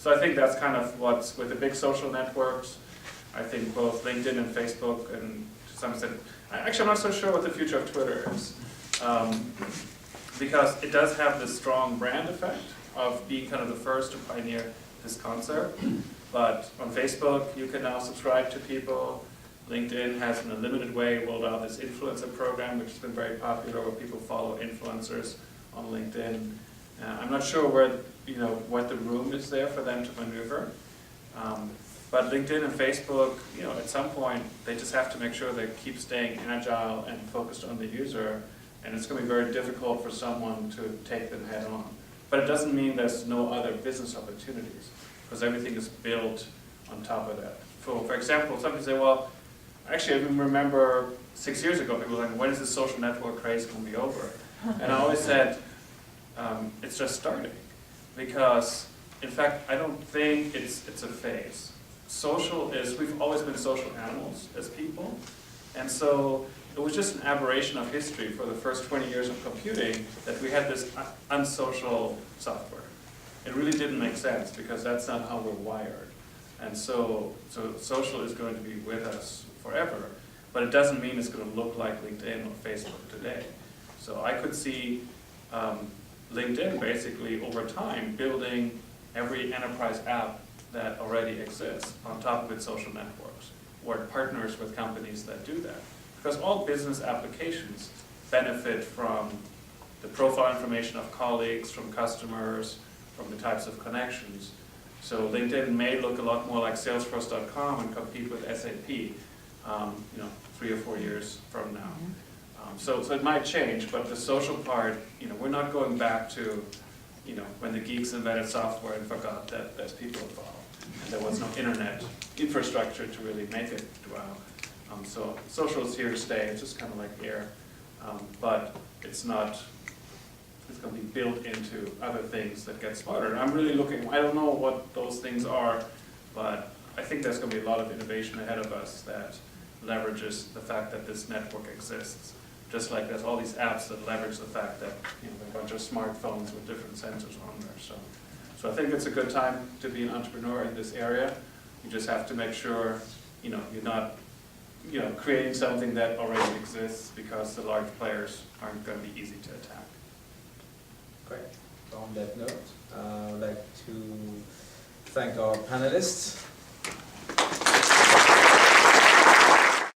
S5: I think that's kind of what's with the big social networks. I think both LinkedIn and Facebook, and to some extent, actually I'm not so sure what the future of Twitter is, because it does have this strong brand effect of being kind of the first to pioneer this concept. But on Facebook, you can now subscribe to people. LinkedIn has, in a limited way, rolled out this influencer program, which has been very popular, where people follow influencers on LinkedIn. I'm not sure where, you know, what the room is there for them to maneuver. But LinkedIn and Facebook, you know, at some point, they just have to make sure they keep staying agile and focused on the user. And it's going to be very difficult for someone to take them head on. But it doesn't mean there's no other business opportunities, because everything is built on top of that. For example, some people say, well, actually, I even remember 6 years ago, people were like, when is the social network craze going to be over? And I always said, it's just starting. Because, in fact, I don't think it's a phase. We've always been social animals as people. And so it was just an aberration of history for the first 20 years of computing that we had this unsocial software. It really didn't make sense because that's not how we're wired. And so social is going to be with us forever, but it doesn't mean it's going to look like LinkedIn or Facebook today. So I could see LinkedIn basically over time building every enterprise app that already exists on top of its social networks, or it partners with companies that do that. Because all business applications benefit from the profile information of colleagues, from customers, from the types of connections. So LinkedIn may look a lot more like Salesforce.com and compete with SAP, 3 or 4 years from now. So it might change, but the social part, we're not going back to, when the geeks invented software and forgot that there's people involved. And there was no internet infrastructure to really make it dwell. So social is here to stay. It's just kind of like air, but it's not. It's going to be built into other things that get smarter. And I'm really looking. I don't know what those things are, but I think there's going to be a lot of innovation ahead of us that leverages the fact that this network exists. Just like there's all these apps that leverage the fact that there are a bunch of smartphones with different sensors on there. So I think it's a good time to be an entrepreneur in this area. You just have to make sure you're not creating something that already exists, because the large players aren't going to be easy to attack.
S7: Great. On that note, I would like to thank our panelists.